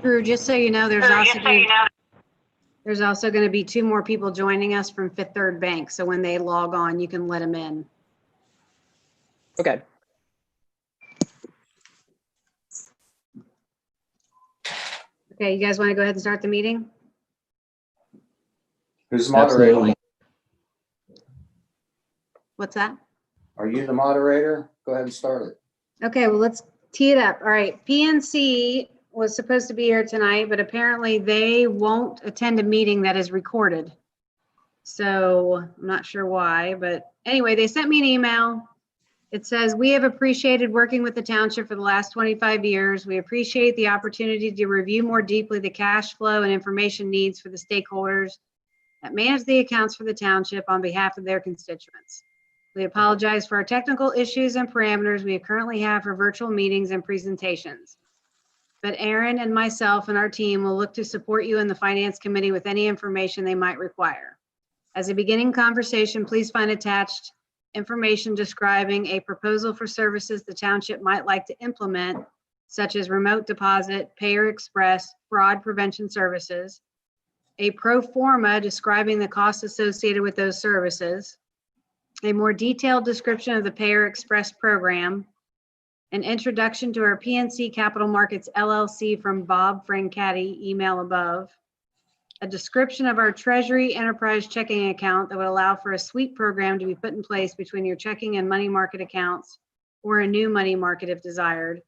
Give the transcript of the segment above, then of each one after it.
Drew, just so you know, there's also going to be 2 more people joining us from Fifth Third Bank. So when they log on, you can let them in. Okay. Okay, you guys want to go ahead and start the meeting? Who's moderating? Absolutely. What's that? Are you the moderator? Go ahead and start it. Okay, well, let's tee it up. All right, PNC was supposed to be here tonight, but apparently they won't attend a meeting that is recorded. So I'm not sure why, but anyway, they sent me an email. It says, we have appreciated working with the township for the last 25 years. We appreciate the opportunity to review more deeply the cash flow and information needs for the stakeholders that manage the accounts for the township on behalf of their constituents. We apologize for our technical issues and parameters we currently have for virtual meetings and presentations. But Aaron and myself and our team will look to support you in the Finance Committee with any information they might require. As a beginning conversation, please find attached information describing a proposal for services the township might like to implement, such as remote deposit, Payer Express, fraud prevention services, a pro forma describing the costs associated with those services, a more detailed description of the Payer Express program, an introduction to our PNC Capital Markets LLC from Bob Francati, email above, a description of our Treasury Enterprise checking account that would allow for a sweep program to be put in place between your checking and money market accounts, or a new money market if desired.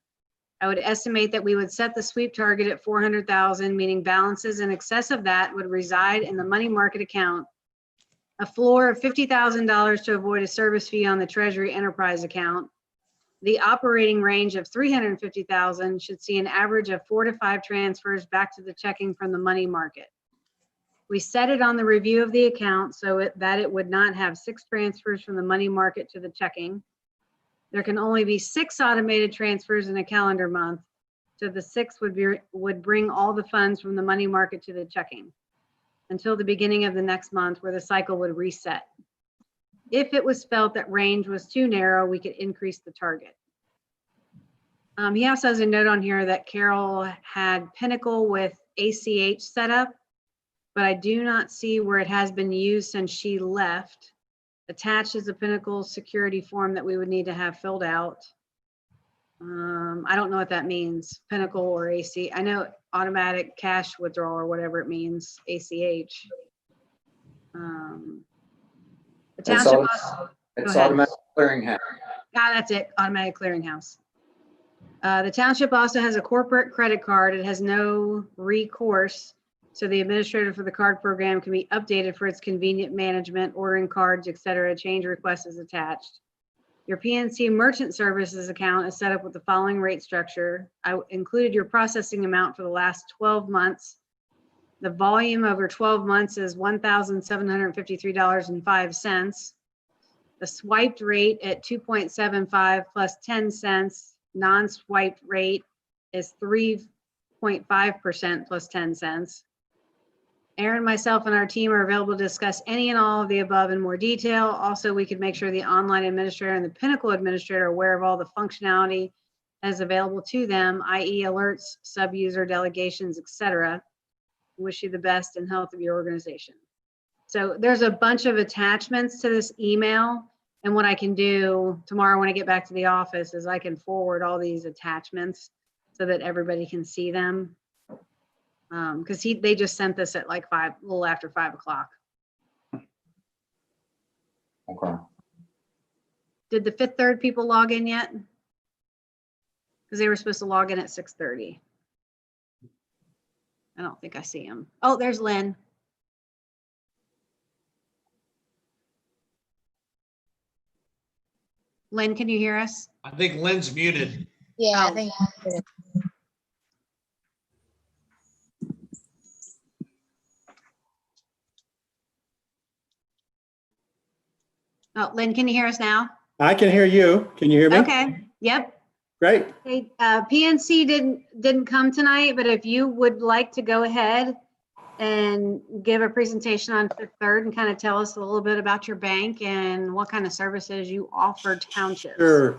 I would estimate that we would set the sweep target at 400,000, meaning balances in excess of that would reside in the money market account, a floor of $50,000 to avoid a service fee on the Treasury Enterprise account. The operating range of 350,000 should see an average of 4 to 5 transfers back to the checking from the money market. We set it on the review of the account so that it would not have 6 transfers from the money market to the checking. There can only be 6 automated transfers in a calendar month, so the 6th would bring all the funds from the money market to the checking until the beginning of the next month, where the cycle would reset. If it was felt that range was too narrow, we could increase the target. He also has a note on here that Carol had Pinnacle with ACH set up, but I do not see where it has been used since she left. Attached is a Pinnacle security form that we would need to have filled out. I don't know what that means, Pinnacle or AC. I know automatic cash withdrawal or whatever it means, ACH. The township It's automatic clearinghouse. that's it, automatic clearinghouse. The township also has a corporate credit card. It has no recourse, so the administrator for the card program can be updated for its convenient management, ordering cards, etc. Change request is attached. Your PNC merchant services account is set up with the following rate structure. I included your processing amount for the last 12 months. The volume over 12 months is $1,753.05. The swiped rate at 2.75 plus 10 cents. Non-swiped rate is 3.5% plus 10 cents. Aaron, myself, and our team are available to discuss any and all of the above in more detail. Also, we could make sure the online administrator and the Pinnacle administrator are aware of all the functionality that is available to them, i.e. alerts, sub-user delegations, etc. Wish you the best and health of your organization. So there's a bunch of attachments to this email. And what I can do tomorrow when I get back to the office is I can forward all these attachments so that everybody can see them. Because they just sent this at like a little after 5 o'clock. Okay. Did the Fifth Third people log in yet? Because they were supposed to log in at 6:30. I don't think I see them. Oh, there's Lynn. Lynn, can you hear us? I think Lynn's muted. Yeah, Oh. I think. Oh, Lynn, can you hear us now? I can hear you. Can you hear me? Okay. Yep. Great. Okay. PNC didn't come tonight, but if you would like to go ahead and give a presentation on Fifth Third and kind of tell us a little bit about your bank and what kind of services you offer townships. Sure.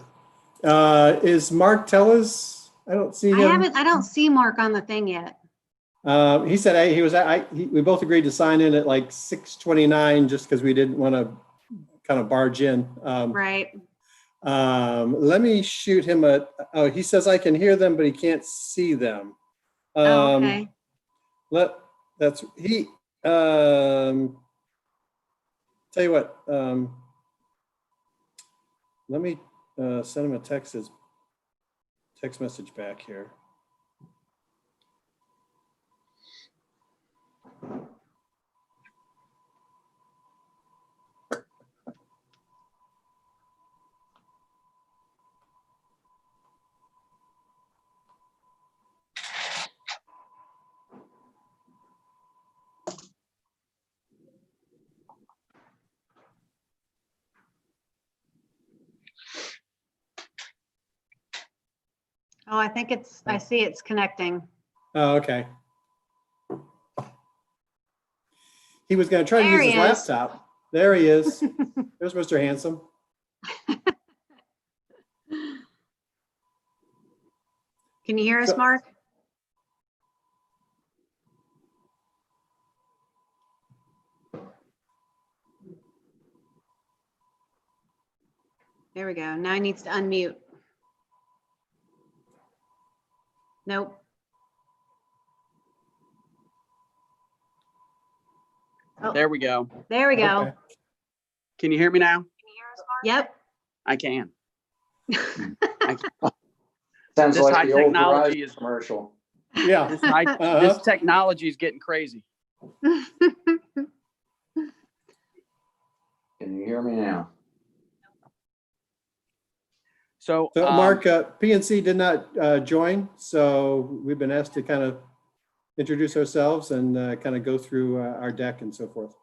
Is Mark Tellez? I don't see him. I don't see Mark on the thing yet. He said we both agreed to sign in at like 6:29 just because we didn't want to kind of barge in. Right. Let me shoot him he says I can hear them, but he can't see them. Oh, okay. Tell you what, let me send him a text message back here. Oh, I think I see it's connecting. Oh, okay. He was going to try to There use his he is. laptop. There he is. There's Mr. Handsome. Can you hear us, So- Mark? There we go. Now he needs to unmute. Nope. Oh, There we go. there we go. Okay. Can you hear me now? Yep. I can. Sounds This like high the old technology Verizon is commercial. Yeah. This technology is getting crazy. Can you hear me now? So, So Mark, PNC did not join, so we've been asked to kind of introduce ourselves and kind of go through our deck and so forth.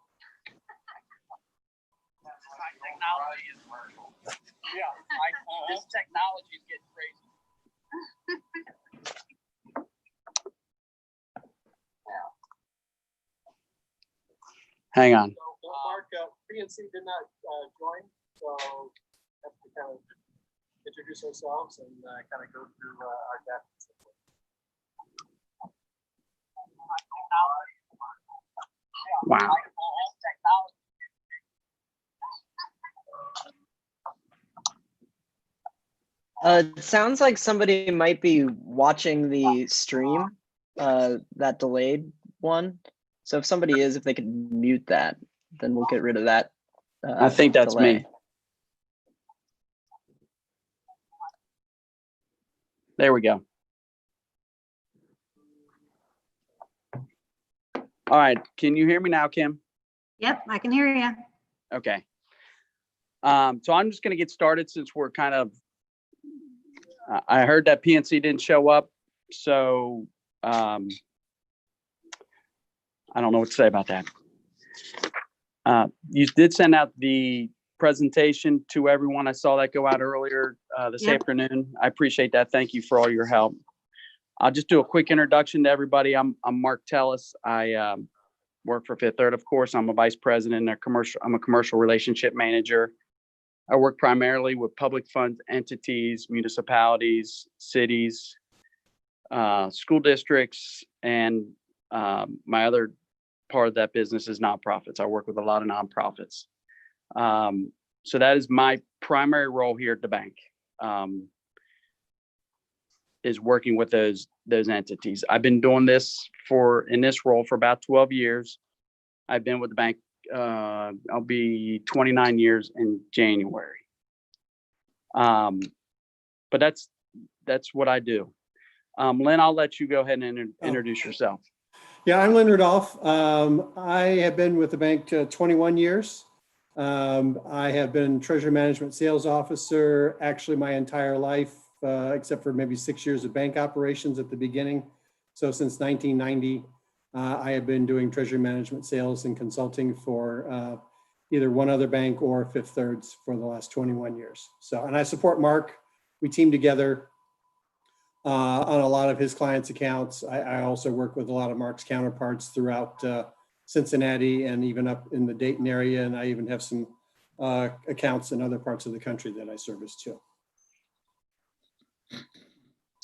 This technology is getting crazy. Hang on. So Mark, PNC did not join, so have to kind of introduce ourselves and kind of go through our deck and so forth. Wow. It sounds like somebody might be watching the stream, that delayed one. So if somebody is, if they could mute that, then we'll get rid of that. I think that's delay. me. There we go. All right. Can you hear me now, Kim? Yep, I can hear you. Okay. So I'm just going to get started since we're kind of, I heard that PNC didn't show up. So I don't know what to say about that. You did send out the presentation to everyone. I saw that go out earlier this Yep. afternoon. I appreciate that. Thank you for all your help. I'll just do a quick introduction to everybody. I'm Mark Tellis. I work for Fifth Third, of course. I'm a vice president. I'm a commercial relationship manager. I work primarily with public funds entities, municipalities, cities, school districts, and my other part of that business is nonprofits. I work with a lot of nonprofits. So that is my primary role here at the bank, is working with those entities. I've been doing this in this role for about 12 years. I've been with the bank, I'll be 29 years in January. But that's what I do. Lynn, I'll let you go ahead and introduce yourself. Yeah, I'm Lynn Rudolph. I have been with the bank 21 years. I have been treasury management sales officer actually my entire life, except for maybe 6 years of bank operations at the beginning. So since 1990, I have been doing treasury management sales and consulting for either one other bank or Fifth Thirds for the last 21 years. So, and I support Mark. We team together on a lot of his clients' accounts. I also work with a lot of Mark's counterparts throughout Cincinnati and even up in the Dayton area. And I even have some accounts in other parts of the country that I service too.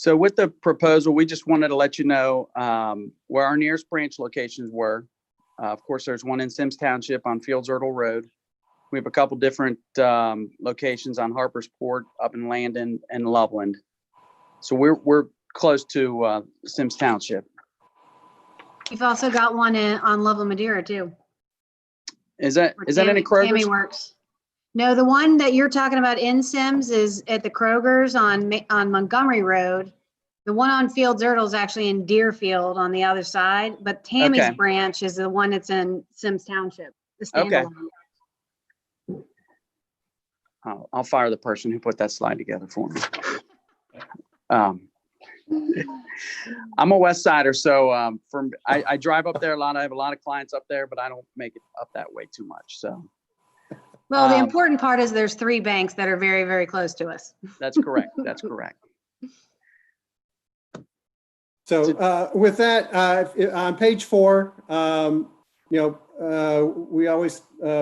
So with the proposal, we just wanted to let you know where our nearest branch locations were. Of course, there's one in Symmes Township on Fields Erdel Road. We have a couple different locations on Harpersport, up in Landon and Loveland. So we're close to Symmes Township. You've also got one on Level Madeira too. Is that any Kroger's? Tammy Works. No, the one that you're talking about in Symmes is at the Kroger's on Montgomery Road. The one on Fields Erdel is actually in Deerfield on the other side, but Tammy's Okay. branch is the one that's in Symmes Township. The Okay. standalone. I'll fire the person who put that slide together for me. I'm a West Sider, so I drive up there a lot. I have a lot of clients up there, but I don't make it up that way too much. So Well, the important part is there's 3 banks that are very, very close to us. that's correct. That's correct. So with that, on page 4, we always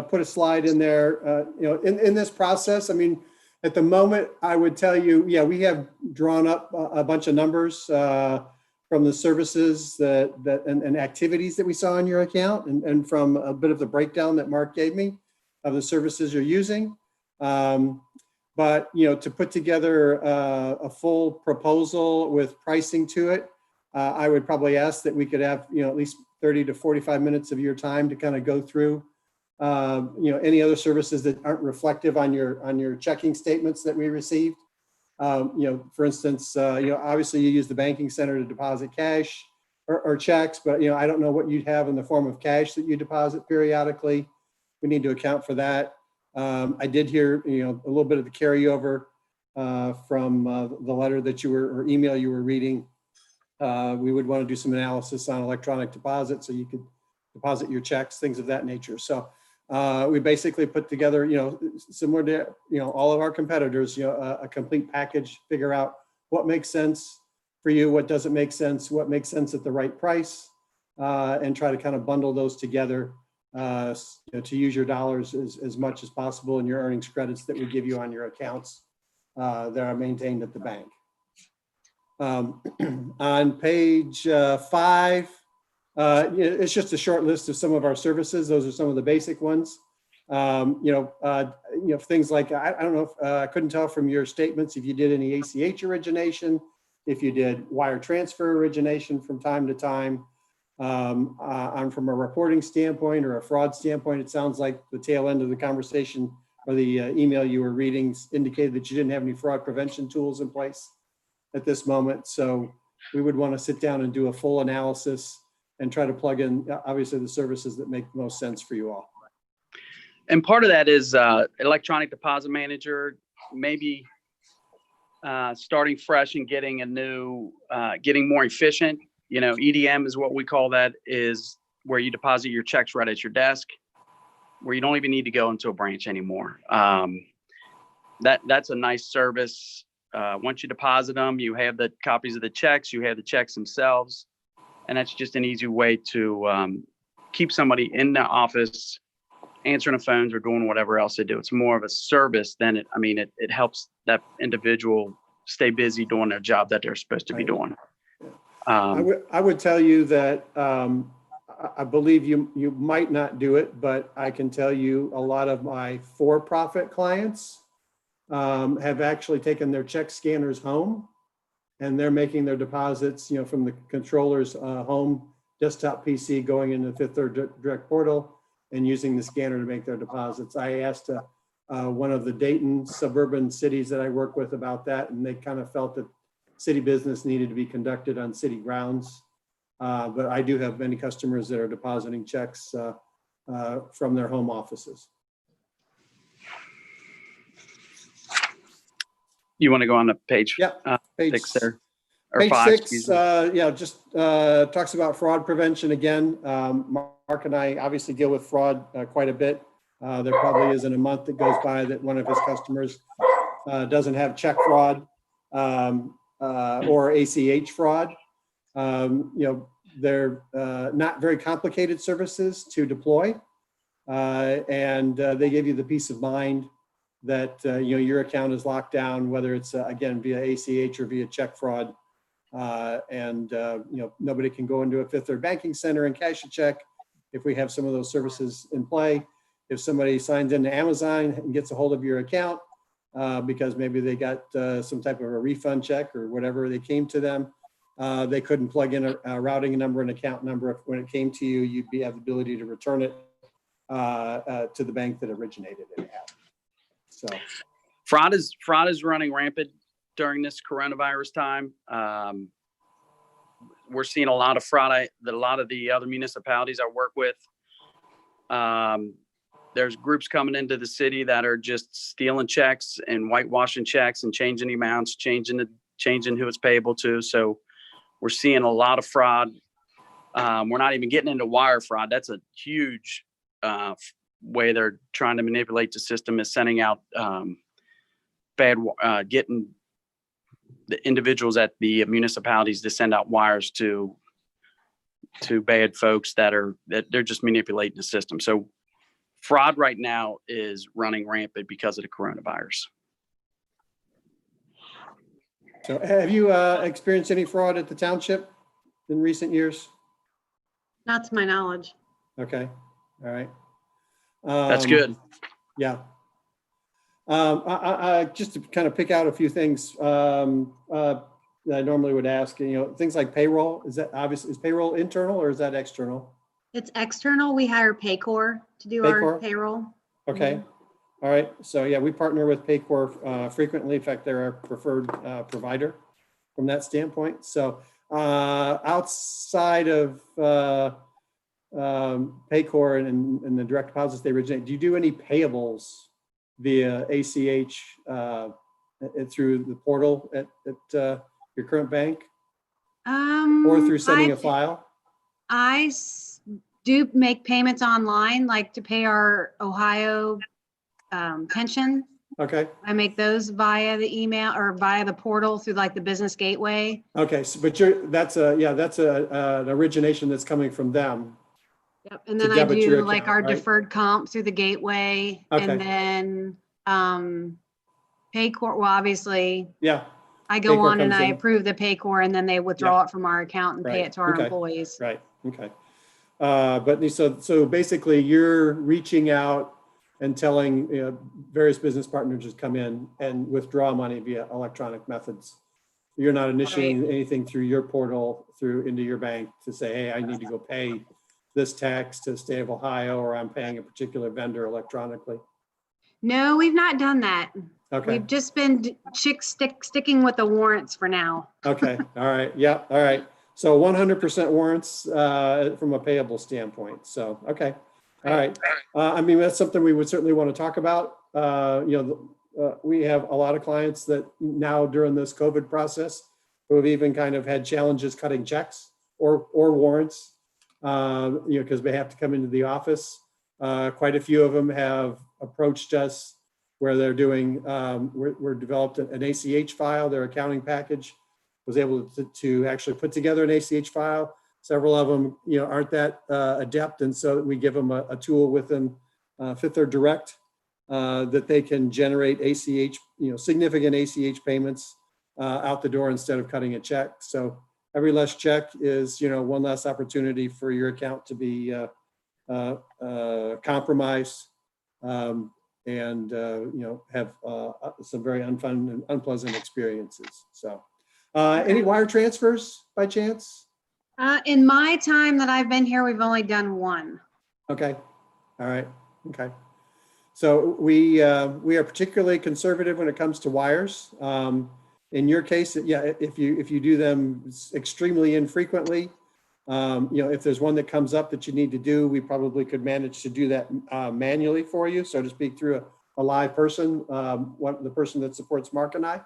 put a slide in there, in this process. I mean, at the moment, I would tell you, yeah, we have drawn up a bunch of numbers from the services and activities that we saw in your account, and from a bit of the breakdown that Mark gave me of the services you're using. But, to put together a full proposal with pricing to it, I would probably ask that we could have, at least 30 to 45 minutes of your time to kind of go through, any other services that aren't reflective on your checking statements that we received. For instance, obviously you use the banking center to deposit cash or checks, but, I don't know what you'd have in the form of cash that you deposit periodically. We need to account for that. I did hear, a little bit of the carryover from the letter that or email you were reading. We would want to do some analysis on electronic deposit so you could deposit your checks, things of that nature. So we basically put together, similar to, all of our competitors, a complete package, figure out what makes sense for you, what doesn't make sense, what makes sense at the right price, and try to kind of bundle those together to use your dollars as much as possible in your earnings credits that we give you on your accounts that are maintained at the bank. On page 5, it's just a short list of some of our services. Those are some of the basic ones. Things like, I don't know if I couldn't tell from your statements if you did any ACH origination, if you did wire transfer origination from time to time. From a reporting standpoint or a fraud standpoint, it sounds like the tail end of the conversation or the email you were reading indicated that you didn't have any fraud prevention tools in place at this moment. So we would want to sit down and do a full analysis and try to plug in, obviously, the services that make the most sense for you all. And part of that is electronic deposit manager, maybe starting fresh and getting getting more efficient. EDM is what we call that, is where you deposit your checks right at your desk, where you don't even need to go into a branch anymore. That's a nice service. Once you deposit them, you have the copies of the checks, you have the checks themselves. And that's just an easy way to keep somebody in the office, answering the phones or doing whatever else they do. It's more of a service than it helps that individual stay busy doing their job that they're supposed to be doing. I would tell you that I believe you might not do it, but I can tell you a lot of my for-profit clients have actually taken their check scanners home, and they're making their deposits, from the controller's home desktop PC, going into the Fifth Third Direct portal and using the scanner to make their deposits. I asked one of the Dayton suburban cities that I work with about that, and they kind of felt that city business needed to be conducted on city grounds. But I do have many customers that are depositing checks from their home offices. You want to go on to page Page 6 there? Or Page 5, 6, just talks about fraud prevention again. Mark and I obviously deal with fraud quite a bit. There probably isn't a month that goes by that one of his customers doesn't have check fraud or ACH fraud. They're not very complicated services to deploy, and they give you the peace of mind that your account is locked down, whether it's again via ACH or via check fraud. Nobody can go into a Fifth Third banking center and cash a check if we have some of those services in play. If somebody signs into Amazon and gets a hold of your account because maybe they got some type of a refund check or whatever, they came to them, they couldn't plug in a routing number and account number. When it came to you, you'd have the ability to return it to the bank that originated it at. So fraud is running rampant during this coronavirus time. We're seeing a lot of fraud that a lot of the other municipalities I work with. There's groups coming into the city that are just stealing checks and whitewashing checks and changing the amounts, changing who it's payable to. So we're seeing a lot of fraud. We're not even getting into wire fraud. That's a huge way they're trying to manipulate the system, is sending out getting the individuals at the municipalities to send out wires to bad folks that they're just manipulating the system. So fraud right now is running rampant because of the coronavirus. So have you experienced any fraud at the township in recent years? Not to my knowledge. Okay, all right. That's good. Yeah. I just to kind of pick out a few things that I normally would ask, things like payroll. Is payroll internal or is that external? It's external. We hire Paycor to do our payroll. Okay. Mhm. All right. So yeah, we partner with Paycor frequently. In fact, they're our preferred provider from that standpoint. So outside of Paycor and the direct deposits they originate, do you do any payables via ACH through the portal at your current bank, or through sending a file? I do make payments online, like to pay our Ohio pension. Okay. I make those via the email or via the portal through like the business gateway. Okay, so, but that's an origination that's coming from them. Yep. And then I do like our deferred comp through the gateway. Okay. And then Paycor, well, obviously, yeah, I go on and I approve the Paycor, and then they withdraw it from our account and pay it to our employees. Right. Okay. But so basically you're reaching out and telling various business partners to come in and withdraw money via electronic methods. You're not initiating anything through your portal into your bank to say, hey, I need to go pay this tax to the state of Ohio, or I'm paying a particular vendor electronically. No, we've not done that. Okay. We've just been sticking with the warrants for now. Okay. All right. Yeah. All right. So 100% warrants from a payable standpoint. So, okay. All right. I mean, that's something we would certainly want to talk about. We have a lot of clients that now during this COVID process who have even kind of had challenges cutting checks or warrants, because they have to come into the office. Quite a few of them have approached us where they're doing, we're developed an ACH file. Their accounting package was able to actually put together an ACH file. Several of them, aren't that adept. And so we give them a tool within Fifth Third Direct that they can generate ACH, significant ACH payments out the door instead of cutting a check. So every less check is, one less opportunity for your account to be compromised and have some very unfun and unpleasant experiences. So any wire transfers by chance? In my time that I've been here, we've only done one. Okay. All right. Okay. So we are particularly conservative when it comes to wires. In your case, yeah, if you do them extremely infrequently, if there's one that comes up that you need to do, we probably could manage to do that manually for you, so to speak, through a live person, the person that supports Mark and I.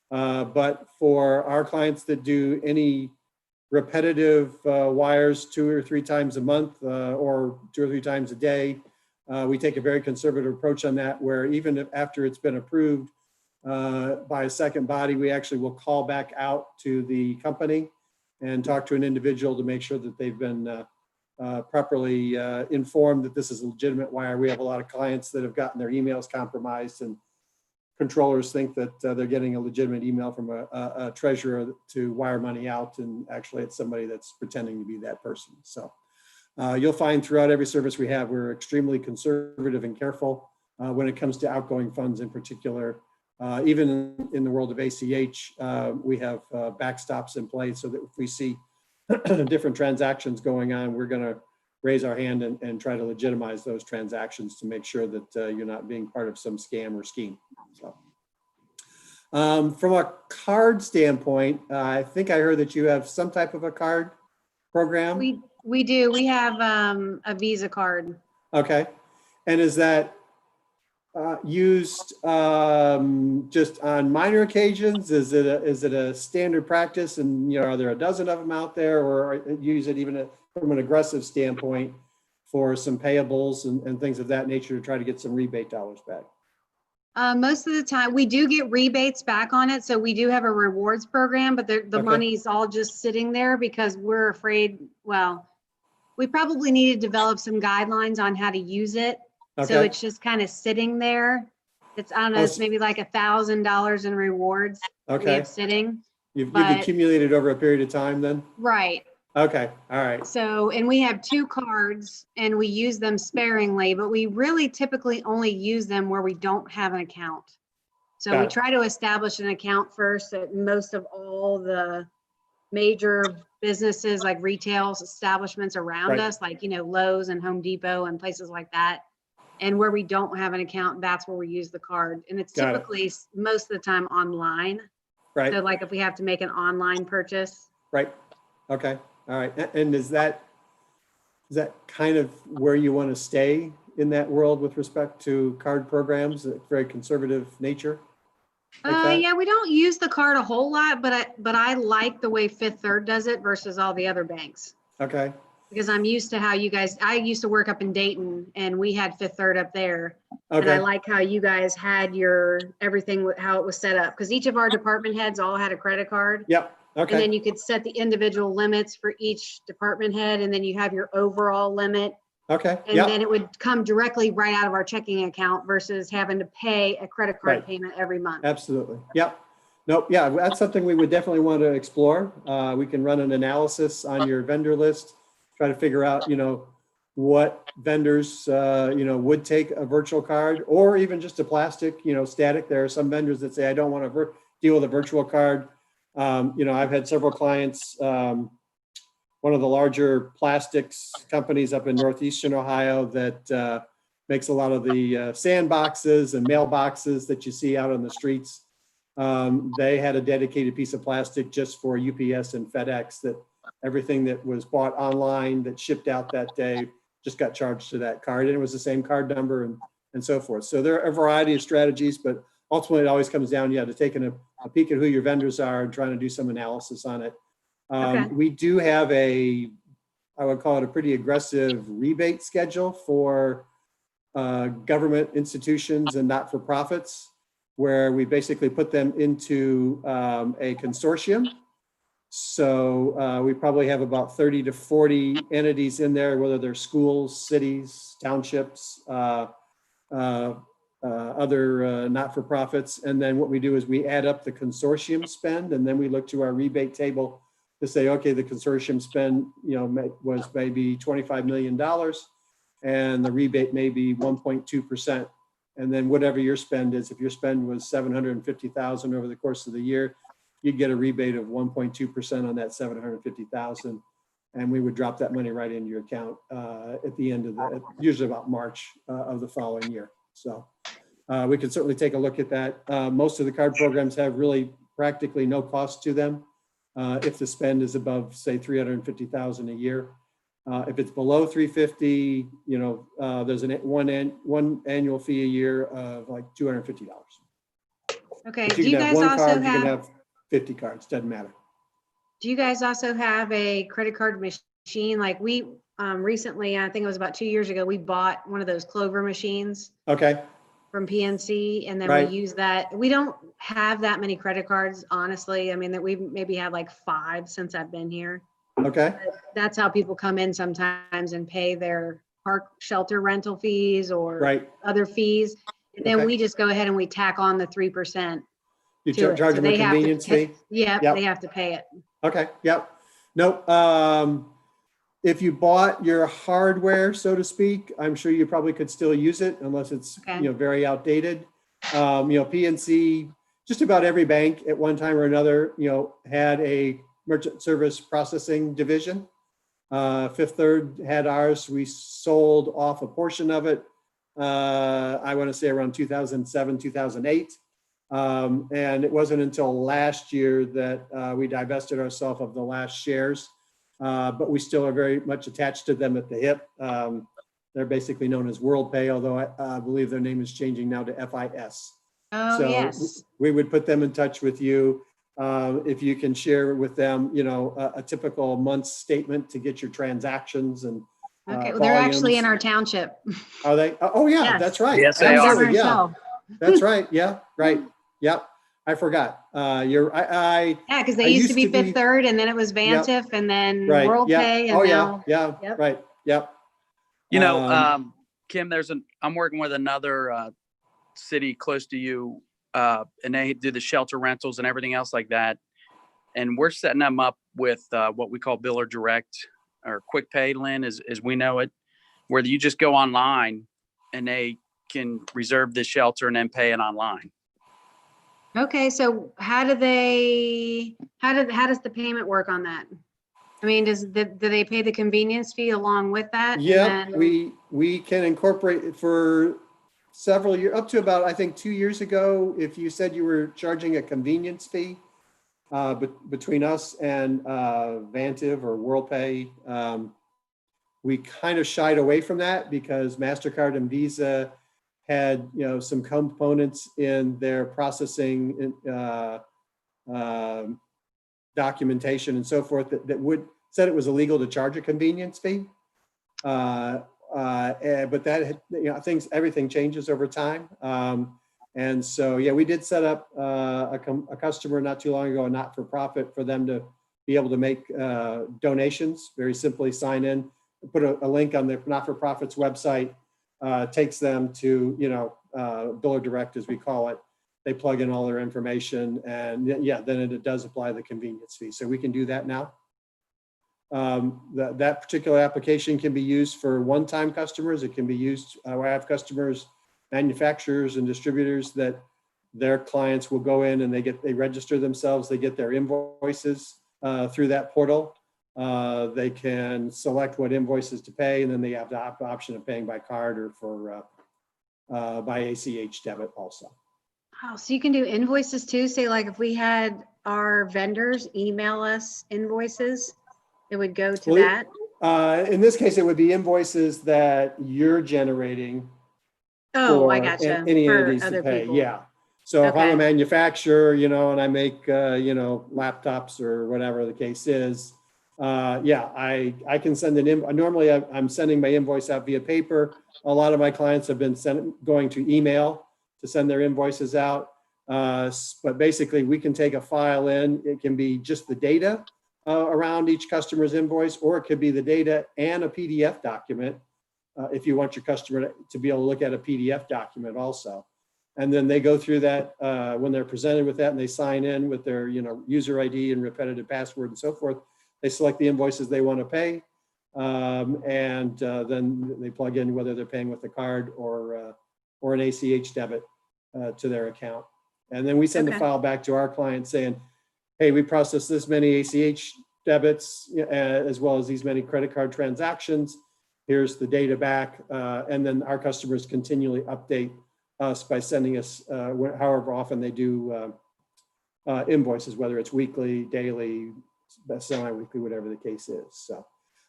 But for our clients that do any repetitive wires 2 or 3 times a month or 2 or 3 times a day, we take a very conservative approach on that, where even if after it's been approved by a second body, we actually will call back out to the company and talk to an individual to make sure that they've been properly informed that this is a legitimate wire. We have a lot of clients that have gotten their emails compromised, and controllers think that they're getting a legitimate email from a treasurer to wire money out, and actually it's somebody that's pretending to be that person. So you'll find throughout every service we have, we're extremely conservative and careful when it comes to outgoing funds in particular. Even in the world of ACH, we have backstops in place so that if we see different transactions going on, we're going to raise our hand and try to legitimize those transactions to make sure that you're not being part of some scam or scheme. So, from a card standpoint, I think I heard that you have some type of a card program. We do. We have a Visa card. Okay. And is that used just on minor occasions? Is it a standard practice? And, you know, are there a dozen of them out there, or use it even from an aggressive standpoint for some payables and things of that nature to try to get some rebate dollars back? Most of the time, we do get rebates back on it. So we do have a rewards program, but the money's all just sitting there because we're afraid, well, we probably need to develop some guidelines on how to use it. Okay. So it's just kind of sitting there. It's, I don't know, it's maybe like $1,000 in rewards we Okay. have sitting. You've accumulated over a period of time then? Right. Okay. All right. So, and we have 2 cards and we use them sparingly, but we really typically only use them where we don't have an account. So Got we it. try to establish an account first at most of all the major businesses, like retail establishments around Right. us, like, you know, Lowe's and Home Depot and places like that. And where we don't have an account, that's where we use the card. And it's Got it. typically most of the time online. Right. So like if we have to make an online purchase. Right. Okay. All right. And is that kind of where you want to stay in that world with respect to card programs, a very conservative nature? Like that? Yeah, we don't use the card a whole lot, but I like the way Fifth Third does it versus all the other banks. Okay. Because I'm used to how you guys, I used to work up in Dayton and we had Fifth Third up there. And I Okay. like how you guys had your, everything, how it was set up. Because each of our department heads all had a credit card. Yep. And Okay. then you could set the individual limits for each department head. And then you have your overall limit. Okay. And Yep. then it would come directly right out of our checking account versus having to pay a credit card Right. payment every month. Absolutely. Yep. Nope. Yeah, that's something we would definitely want to explore. We can run an analysis on your vendor list, try to figure out, you know, what vendors, you know, would take a virtual card or even just a plastic, you know, static. There are some vendors that say, I don't want to deal with a virtual card. You know, I've had several clients, one of the larger plastics companies up in Northeastern Ohio that makes a lot of the sandboxes and mailboxes that you see out on the streets. They had a dedicated piece of plastic just for UPS and FedEx, that everything that was bought online that shipped out that day just got charged to that card, and it was the same card number and so forth. So there are a variety of strategies, but ultimately it always comes down, to taking a peek at who your vendors are and trying to do some analysis on it. Okay. We do have I would call it a pretty aggressive rebate schedule for government institutions and not-for-profits, where we basically put them into a consortium. So we probably have about 30 to 40 entities in there, whether they're schools, cities, townships, other not-for-profits. And then what we do is we add up the consortium spend, and then we look to our rebate table to say, okay, the consortium spend, was maybe $25 million, and the rebate may be 1.2%. And then whatever your spend is, if your spend was $750,000 over the course of the year, you'd get a rebate of 1.2% on that $750,000. And we would drop that money right into your account at the end of usually about March of the following year. So we could certainly take a look at that. Most of the card programs have really practically no cost to them if the spend is above, say, $350,000 a year. If it's below 350, there's one annual fee a year of like $250. Okay. But Do you can have guys one also card, you have, can have 50 cards, doesn't matter. do you guys also have a credit card machine? Like we recently, I think it was about 2 years ago, we bought one of those Clover machines Okay, from PNC, and then Right. we use that. We don't have that many credit cards, honestly. I mean, that we've maybe had like 5 since I've been here. okay, That's how people come in sometimes and pay their park shelter rental fees or right, other fees. And then Okay. we just go ahead and we tack on the 3%. You to it. charge So them a they have to convenience pay- fee? Yeah, Yep. they have to pay it. Okay, yep. Nope. If you bought your hardware, so to speak, I'm sure you probably could still use it unless it's, Okay. very outdated. PNC, just about every bank at one time or another, had a merchant service processing division. Fifth Third had ours. We sold off a portion of it. I want to say around 2007, 2008. And it wasn't until last year that we divested ourselves of the last shares, but we still are very much attached to them at the hip. They're basically known as WorldPay, although I believe their name is changing now to FIS. Oh, So yes. we would put them in touch with you. If you can share with them, a typical month's statement to get your transactions and Okay, well, they're actually in volumes. our township. Are they? Oh, yeah, Yes. that's right. Yes, they On are. Absolutely, Governor yeah. Shell. That's right. Yeah, right. Yep. I forgot. Yeah, because they I used to used be to be- Fifth Third and then it was Yep. Vantif and then right. WorldPay Yeah. and Oh, now. yeah. Yep. Right. Yep. Kim, I'm working with another city close to you, and they do the shelter rentals and everything else like that. And we're setting them up with what we call Biller Direct or Quick Pay, Lynn, as we know it, where you just go online and they can reserve the shelter and then pay it online. Okay, so how does the payment work on that? I mean, do they pay the convenience fee along with that? And Yeah, then- we can incorporate it for several years, up to about, I think, 2 years ago. If you said you were charging a convenience fee between us and Vantiv or WorldPay, we kind of shied away from that because MasterCard and Visa had, some components in their processing documentation and so forth that would said it was illegal to charge a convenience fee. But that, everything changes over time. And so, yeah, we did set up a customer not too long ago, a not-for-profit, for them to be able to make donations, very simply sign in, put a link on the not-for-profit's website, takes them to, Biller Direct, as we call it. They plug in all their information and yeah, then it does apply the convenience fee. So we can do that now. That particular application can be used for one-time customers. It can be used, I have customers, manufacturers and distributors that their clients will go in and they register themselves, they get their invoices through that portal. They can select what invoices to pay, and then they have the option of paying by card or by ACH debit also. Oh, so you can do invoices too? Say like if we had our vendors email us invoices, it would go to Well, that? In this case, it would be invoices that you're generating. Oh, I for gotcha. any For entities to other pay. people. Yeah. So if I'm Okay. a manufacturer, and I make, laptops or whatever the case is, yeah, I can send normally I'm sending my invoice out via paper. A lot of my clients have been going to email to send their invoices out. But basically we can take a file in. It can be just the data around each customer's invoice, or it could be the data and a PDF document. If you want your customer to be able to look at a PDF document also. And then they go through that when they're presented with that and they sign in with their user ID and repetitive password and so forth. They select the invoices they want to pay. And then they plug in whether they're paying with a card or an ACH debit to their account. And then we send the Okay. file back to our client saying, hey, we processed this many ACH debits as well as these many credit card transactions. Here's the data back. And then our customers continually update us by sending us however often they do invoices, whether it's weekly, daily, semi-weekly, whatever the case is. So,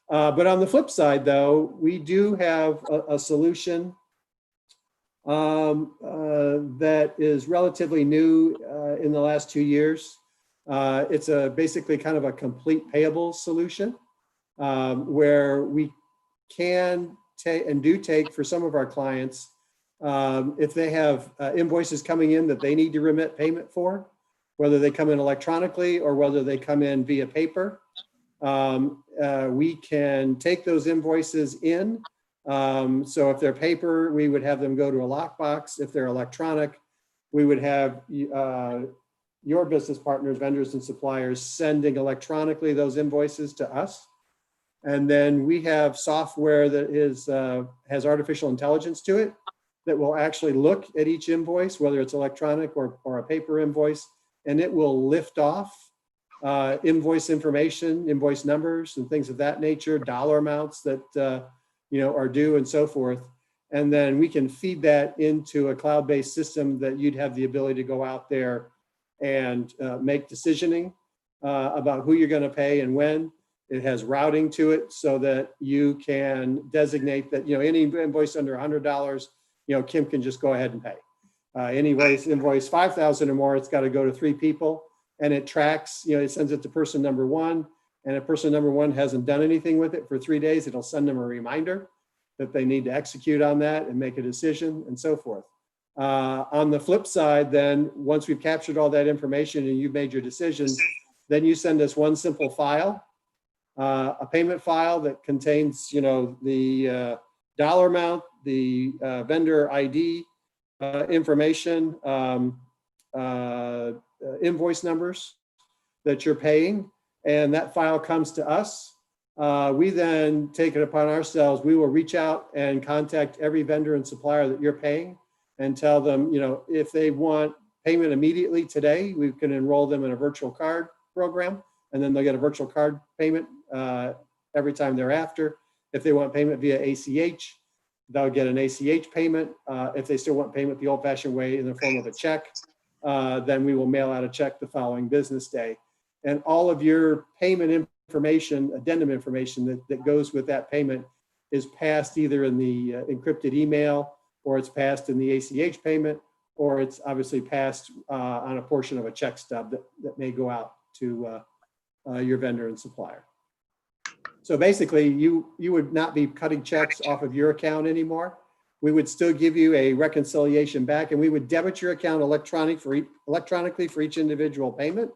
but on the flip side though, we do have a solution that is relatively new in the last 2 years. It's basically kind of a complete payables solution where we can take and do take for some of our clients if they have invoices coming in that they need to remit payment for, whether they come in electronically or whether they come in via paper. We can take those invoices in So if they're paper, we would have them go to a lockbox. If they're electronic, we would have your business partners, vendors and suppliers sending electronically those invoices to us. And then we have software that has artificial intelligence to it that will actually look at each invoice, whether it's electronic or a paper invoice, and it will lift off invoice information, invoice numbers and things of that nature, dollar amounts that are due and so forth. And then we can feed that into a cloud-based system that you'd have the ability to go out there and make decisioning about who you're going to pay and when. It has routing to it so that you can designate that, any invoice under $100, Kim can just go ahead and pay. Any invoice 5,000 or more, it's got to go to 3 people, and it tracks, it sends it to person number 1. And if person number 1 hasn't done anything with it for 3 days, it'll send them a reminder that they need to execute on that and make a decision and so forth. On the flip side, then once we've captured all that information and you've made your decisions, then you send us one simple file, a payment file that contains, the dollar amount, the vendor ID information, invoice numbers that you're paying, and that file comes to us. We then take it upon ourselves. We will reach out and contact every vendor and supplier that you're paying and tell them, if they want payment immediately today, we can enroll them in a virtual card program, and then they'll get a virtual card payment every time thereafter. If they want payment via ACH, they'll get an ACH payment. If they still want payment the old-fashioned way in the form of a check, then we will mail out a check the following business day. And all of your payment information, addendum information that goes with that payment is passed either in the encrypted email, or it's passed in the ACH payment, or it's obviously passed on a portion of a check stub that may go out to your vendor and supplier. So basically, you would not be cutting checks off of your account anymore. We would still give you a reconciliation back, and we would debit your account electronically for each individual payment.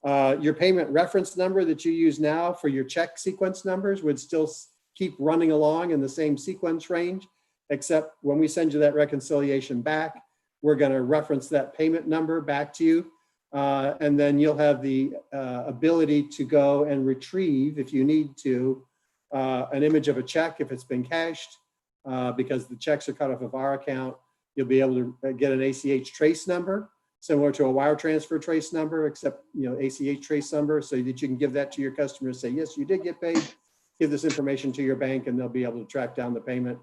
Your payment reference number that you use now for your check sequence numbers would still keep running along in the same sequence range, except when we send you that reconciliation back, we're going to reference that payment number back to you. And then you'll have the ability to go and retrieve, if you need to, an image of a check if it's been cashed, because the checks are cut off of our account. You'll be able to get an ACH trace number, similar to a wire transfer trace number, except ACH trace number, so that you can give that to your customer and say, yes, you did get paid. Give this information to your bank, and they'll be able to track down the payment.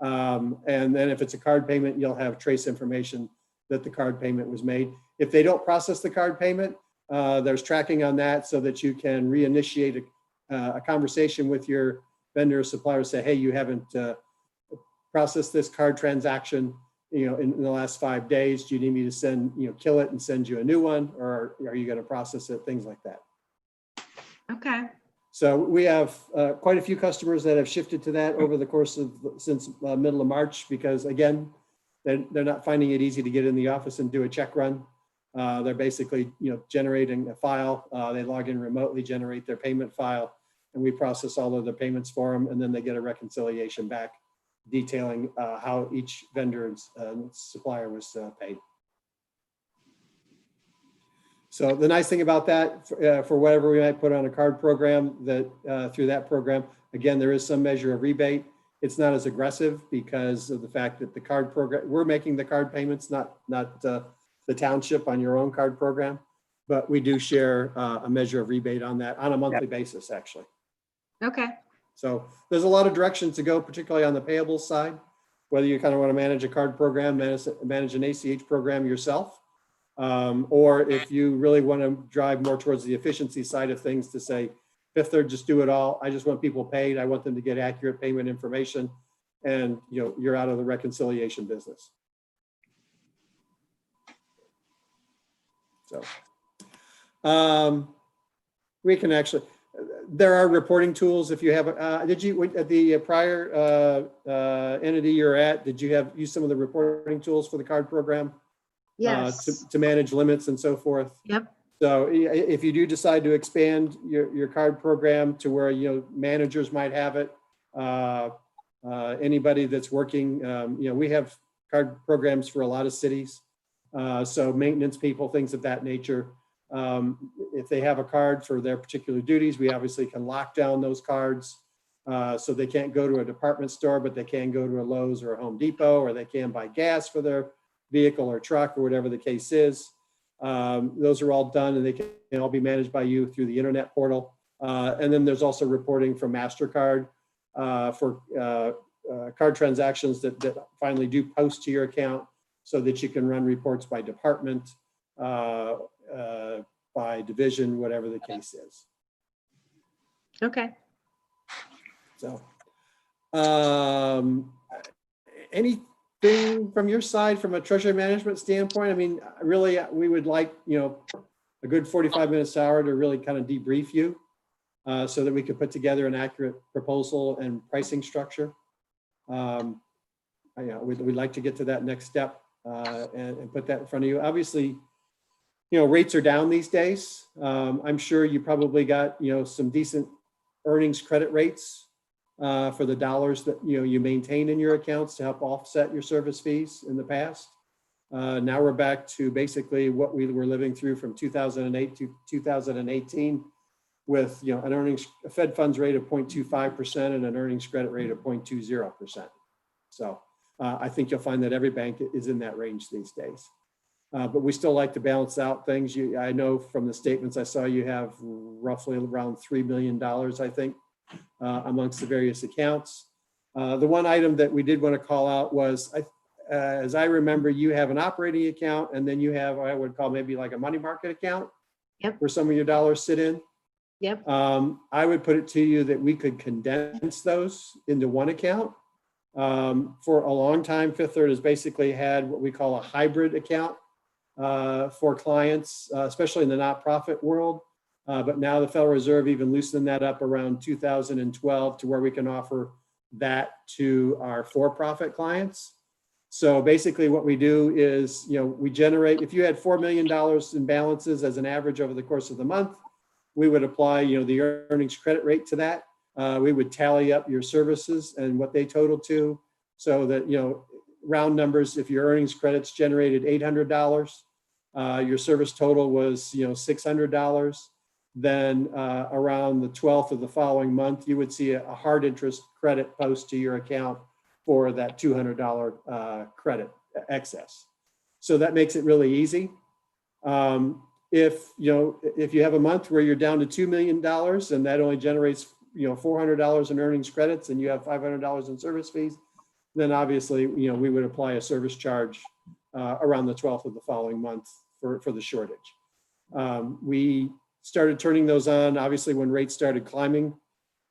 And then if it's a card payment, you'll have trace information that the card payment was made. If they don't process the card payment, there's tracking on that so that you can reinitiate a conversation with your vendor or supplier, say, hey, you haven't processed this card transaction in the last 5 days. Do you need me to kill it and send you a new one, or are you going to process it? Things like that. Okay. So we have quite a few customers that have shifted to that over the course of since middle of March, because again, they're not finding it easy to get in the office and do a check run. They're basically generating a file. They log in remotely, generate their payment file, and we process all of the payments for them, and then they get a reconciliation back detailing how each vendor and supplier was paid. So the nice thing about that, for whatever we might put on a card program, that through that program, again, there is some measure of rebate. It's not as aggressive because of the fact that the card program, we're making the card payments, not the township on your own card program, but we do share a measure of rebate on that on a monthly basis, actually. Okay. So there's a lot of directions to go, particularly on the payables side, whether you kind of want to manage a card program, manage an ACH program yourself, or if you really want to drive more towards the efficiency side of things to say, Fifth Third, just do it all. I just want people paid. I want them to get accurate payment information, and you're out of the reconciliation business. So we can actually, there are reporting tools. If you have, did you, at the prior entity you're at, did you use some of the reporting tools for the card program? Yes. To manage limits and so forth? Yep. So if you do decide to expand your card program to where managers might have it, Anybody that's working, we have card programs for a lot of cities. So maintenance people, things of that nature. If they have a card for their particular duties, we obviously can lock down those cards. So they can't go to a department store, but they can go to a Lowe's or a Home Depot, or they can buy gas for their vehicle or truck or whatever the case is. Those are all done, and they can all be managed by you through the internet portal. And then there's also reporting from MasterCard for card transactions that finally do post to your account, so that you can run reports by department, by division, whatever the case is. Okay. So, anything from your side from a treasury management standpoint? I mean, really, we would like, a good 45 minutes hour to really kind of debrief you so that we could put together an accurate proposal and pricing structure. We'd like to get to that next step and put that in front of you. Obviously, rates are down these days. I'm sure you probably got, some decent earnings credit rates for the dollars that you maintain in your accounts to help offset your service fees in the past. Now we're back to basically what we were living through from 2008 to 2018 with a Fed funds rate of 0.25% and an earnings credit rate of 0.20%. So I think you'll find that every bank is in that range these days. But we still like to balance out things. I know from the statements I saw, you have roughly around $3 million, I think, amongst the various accounts. The one item that we did want to call out was, as I remember, you have an operating account, and then you have, I would call maybe like a money market account. Yep. Where some of your dollars sit in. Yep. I would put it to you that we could condense those into one account. For a long time, Fifth Third has basically had what we call a hybrid account for clients, especially in the nonprofit world. But now the Federal Reserve even loosened that up around 2012 to where we can offer that to our for-profit clients. So basically what we do is, we generate, if you had $4 million in balances as an average over the course of the month, we would apply, the earnings credit rate to that. We would tally up your services and what they total to, so that, round numbers, if your earnings credits generated $800, your service total was, $600, then around the 12th of the following month, you would see a hard interest credit post to your account for that $200 credit excess. So that makes it really easy. If you have a month where you're down to $2 million and that only generates $400 in earnings credits, and you have $500 in service fees, then obviously we would apply a service charge around the 12th of the following month for the shortage. We started turning those on obviously when rates started climbing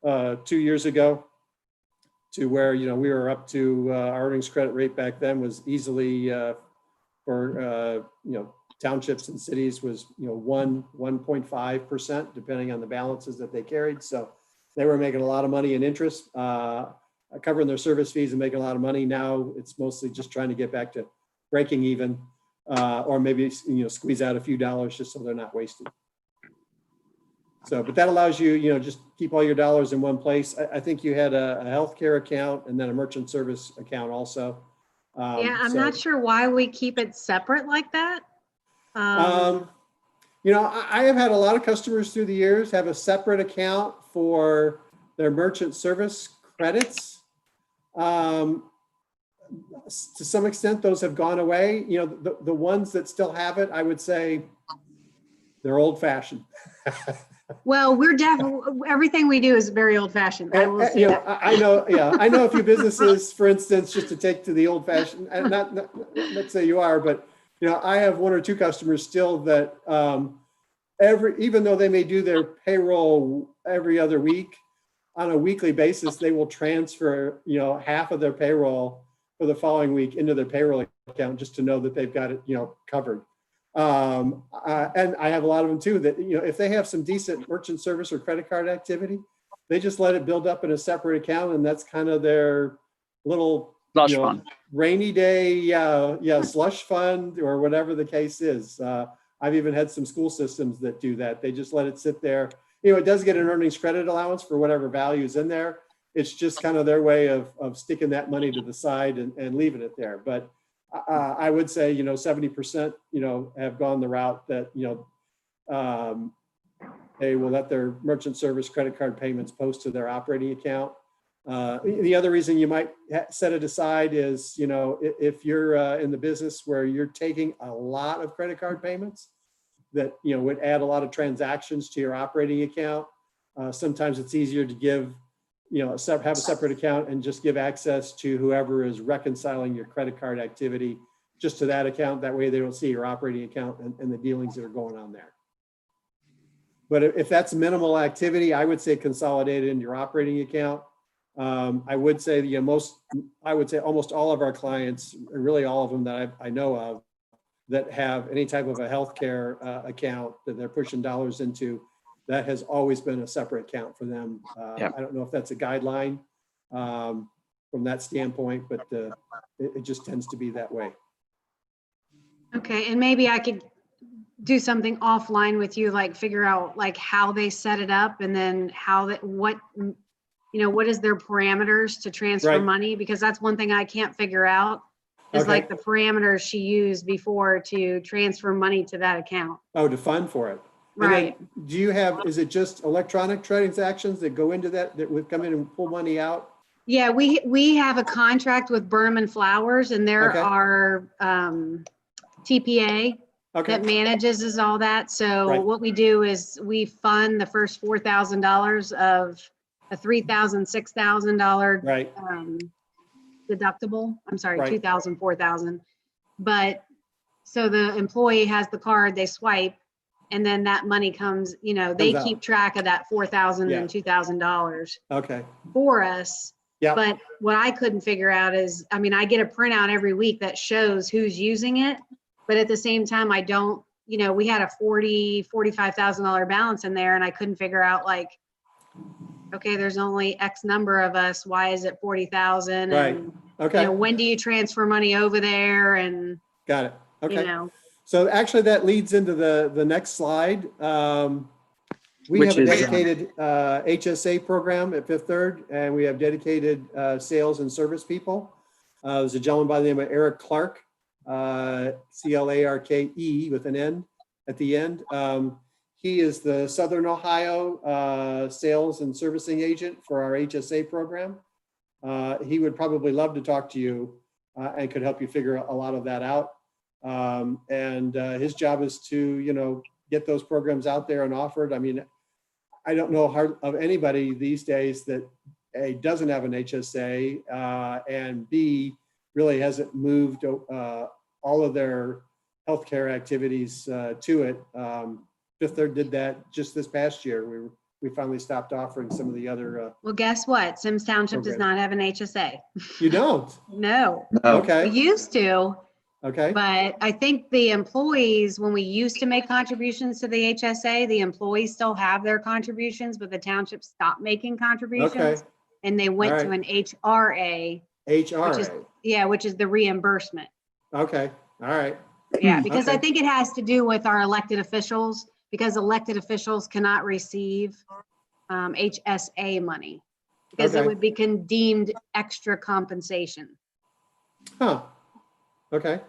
2 years ago, to where we were up to our earnings credit rate back then was easily for townships and cities was 1.5%, depending on the balances that they carried. So they were making a lot of money in interest, covering their service fees and making a lot of money. Now it's mostly just trying to get back to breaking even, or maybe squeeze out a few dollars just so they're not wasted. So, but that allows you, just keep all your dollars in one place. I think you had a healthcare account and then a merchant service account also. Yeah, I'm not sure why we keep it separate like that. I have had a lot of customers through the years have a separate account for their merchant service credits. To some extent, those have gone away. The ones that still have it, I would say they're old fashioned. Well, we're definitely, everything we do is very old fashioned. I will say that. I know a few businesses, for instance, just to take to the old fashioned, and not say you are, but I have one or two customers still that even though they may do their payroll every other week, on a weekly basis, they will transfer, half of their payroll for the following week into their payroll account just to know that they've got it, covered. And I have a lot of them too that, if they have some decent merchant service or credit card activity, they just let it build up in a separate account. And that's kind of their little Slush fund. Rainy day, slush fund or whatever the case is. I've even had some school systems that do that. They just let it sit there. It does get an earnings credit allowance for whatever value is in there, it's just kind of their way of sticking that money to the side and leaving it there. But I would say, 70%, have gone the route that, they will let their merchant service credit card payments post to their operating account. The other reason you might set it aside is, if you're in the business where you're taking a lot of credit card payments that, would add a lot of transactions to your operating account. Sometimes it's easier to give, have a separate account and just give access to whoever is reconciling your credit card activity just to that account. That way they don't see your operating account and the dealings that are going on there. But if that's minimal activity, I would say consolidate it in your operating account. I would say almost all of our clients, really all of them that I know of, that have any type of a healthcare account that they're pushing dollars into, that has always been a separate account for them. Yep. I don't know if that's a guideline from that standpoint, but it just tends to be that way. Okay, and maybe I could do something offline with you, like figure out like how they set it up, and then what is their parameters to transfer Right. money, because that's one thing I can't figure out is Okay. like the parameters she used before to transfer money to that account. Oh, to fund for it. And then Right. do you have, is it just electronic transactions that go into that would come in and pull money out? Yeah, we have a contract with Burnham and Flowers, and there Okay. are TPA Okay, that manages all that. So Right. what we do is we fund the first $4,000 of a $3,000, $6,000 right, deductible. I'm sorry, Right. 2,000, 4,000. But so the employee has the card, they swipe, and then that money comes, they Comes out. keep track of that $4,000 Yeah. and $2,000 okay, for us. yeah, But what I couldn't figure out is, I get a printout every week that shows who's using it, but at the same time, I don't, we had a $45,000 balance in there, and I couldn't figure out like, okay, there's only X number of us. Why is it 40,000? Right. And okay, when do you transfer money over there? And got it, okay. you So actually that leads into the next slide. We Which have a is, dedicated HSA program at Fifth Third, and we have dedicated sales and service people. There's a gentleman by the name of Eric Clark, CLARKE with an N at the end. He is the Southern Ohio sales and servicing agent for our HSA program. He would probably love to talk to you and could help you figure a lot of that out. His job is to, get those programs out there and offered. I don't know of anybody these days that A, doesn't have an HSA, and B, really hasn't moved all of their healthcare activities to it. Fifth Third did that just this past year. We finally stopped offering some of the other. well, guess what? Symmes Township does Okay. not have an HSA. You don't? No, No. we Okay, used to, okay, but I think the employees, when we used to make contributions to the HSA, the employees still have their contributions, but the township stopped making okay. contributions. And they went to an HRA, HRA, which is the reimbursement. okay, all right, Yeah, because I Okay. think it has to do with our elected officials, because elected officials cannot receive HSA money because it Okay. would be deemed extra compensation. huh, okay.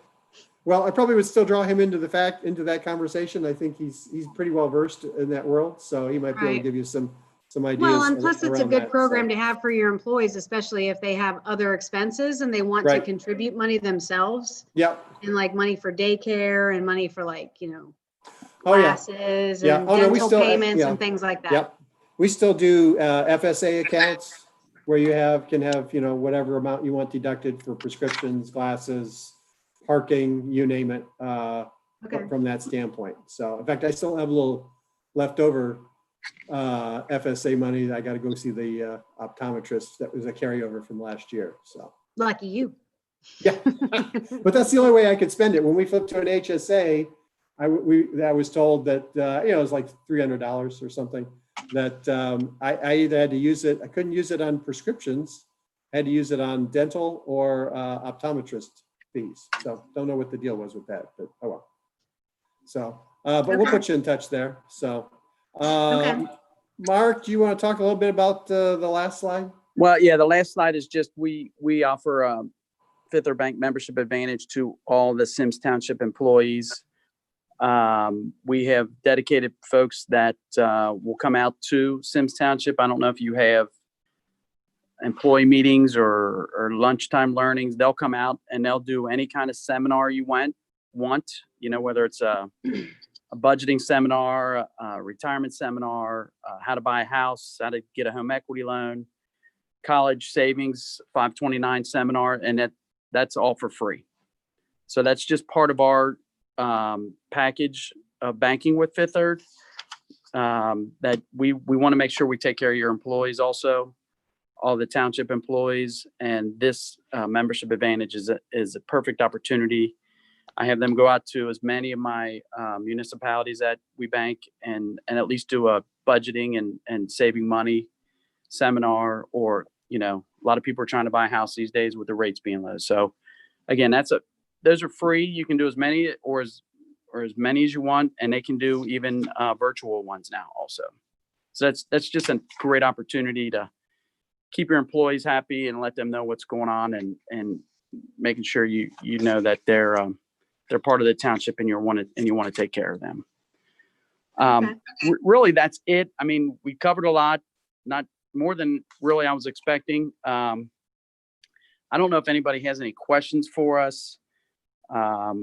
Well, I probably would still draw him into that conversation. I think he's pretty well versed in that world, so he might be able to Right. give you some ideas. Well, and plus it's a around good that, program so. to have for your employees, especially if they have other expenses and they want to Right. contribute money themselves, Yep, and like money for daycare and money for oh, yeah, classes Yeah. and Oh, no, we dental still, payments yeah. and things like that. yep. We still do FSA accounts where you can have, whatever amount you want deducted for prescriptions, glasses, parking, you name it, Okay. from that standpoint. So in fact, I still have a little leftover FSA money that I got to go see the optometrist. That was a carryover from last year. So, Lucky you. yeah, but that's the only way I could spend it. When we flipped to an HSA, I was told that, it was like $300 or something, that I either had to use it, I couldn't use it on prescriptions, I had to use it on dental or optometrist fees. So don't know what the deal was with that, but oh well. So, but we'll Okay. put you in touch there. So, Okay. Mark, do you want to talk a little bit about the last slide? Well, yeah, the last slide is just, we offer a Fifth Third Bank membership advantage to all the Symmes Township employees. We have dedicated folks that will come out to Symmes Township. I don't know if you have employee meetings or lunchtime learnings. They'll come out and they'll do any kind of seminar you want, whether it's a budgeting seminar, a retirement seminar, how to buy a house, how to get a home equity loan, college savings 529 seminar, and that's all for free. So that's just part of our package of banking with Fifth Third, that we want to make sure we take care of your employees also, all the township employees, and this membership advantage is a perfect opportunity. I have them go out to as many of my municipalities that we bank and at least do a budgeting and saving money seminar, or, a lot of people are trying to buy a house these days with the rates being low. So again, those are free. You can do as many or as many as you want, and they can do even virtual ones now also. So that's just a great opportunity to keep your employees happy and let them know what's going on, and making sure you know that they're part of the township and you want to take care of them. Okay. Really, that's it. I mean, we covered a lot, not more than really I was expecting. I don't know if anybody has any questions for us. I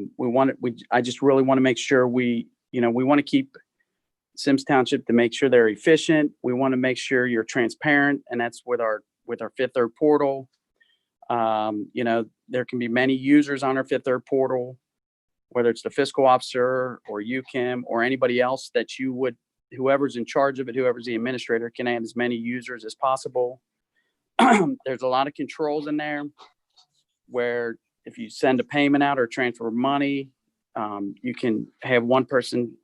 just really want to make sure we want to keep Symmes Township to make sure they're efficient. We want to make sure you're transparent, and that's with our Fifth Third portal. There can be many users on our Fifth Third portal, whether it's the fiscal officer or UKIM or anybody else that whoever's in charge of it, whoever's the administrator, can add as many users as possible. There's a lot of controls in there where if you send a payment out or transfer money, you can have one person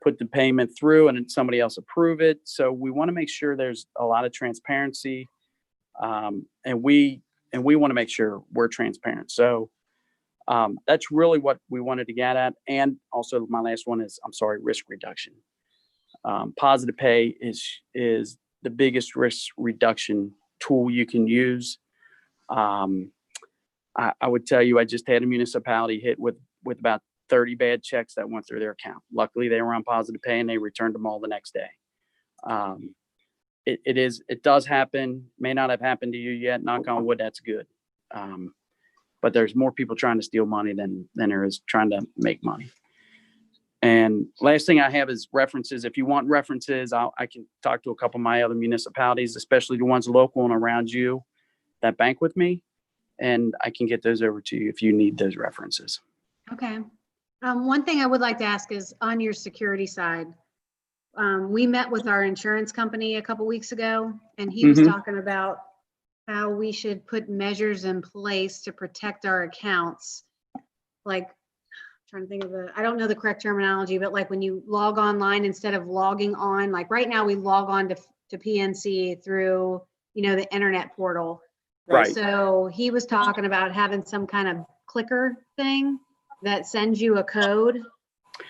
put the payment through and then somebody else approve it. So we want to make sure there's a lot of transparency, and we want to make sure we're transparent. So that's really what we wanted to get at. And also my last one is, risk reduction. Positive pay is the biggest risk reduction tool you can use. I would tell you, I just had a municipality hit with about 30 bad checks that went through their account. Luckily, they were on positive pay and they returned them all the next day. It does happen. May not have happened to you yet. Knock on wood, that's good. But there's more people trying to steal money than there is trying to make money. And last thing I have is references. If you want references, I can talk to a couple of my other municipalities, especially the ones local and around you that bank with me, and I can get those over to you if you need those references. Okay. One thing I would like to ask is on your security side. We met with our insurance company a couple weeks ago, and he was talking about how we should put measures in place to protect our accounts. Like, trying to think of I don't know the correct terminology, but like when you log online instead of logging on, like right now we log on to PNC through, the internet portal. Right. So he was talking about having some kind of clicker thing that sends you a code.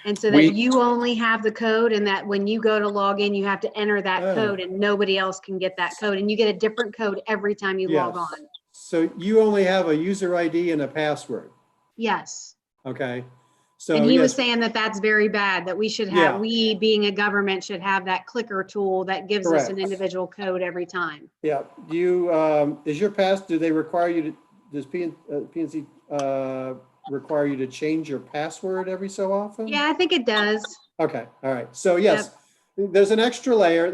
And so that you only have the code, and that when you go to log in, you have to enter that code and nobody else can get that code. And you get a different code every time you log on. So you only have a user ID and a password. Yes. Okay. So, and he was saying that that's very bad, that we should have, we being a government should have that clicker tool that gives us an individual code every time. Yeah. Do they require you to, does PNC require you to change your password every so often? Yeah, I think it does. Okay. All right. So yes, there's an extra layer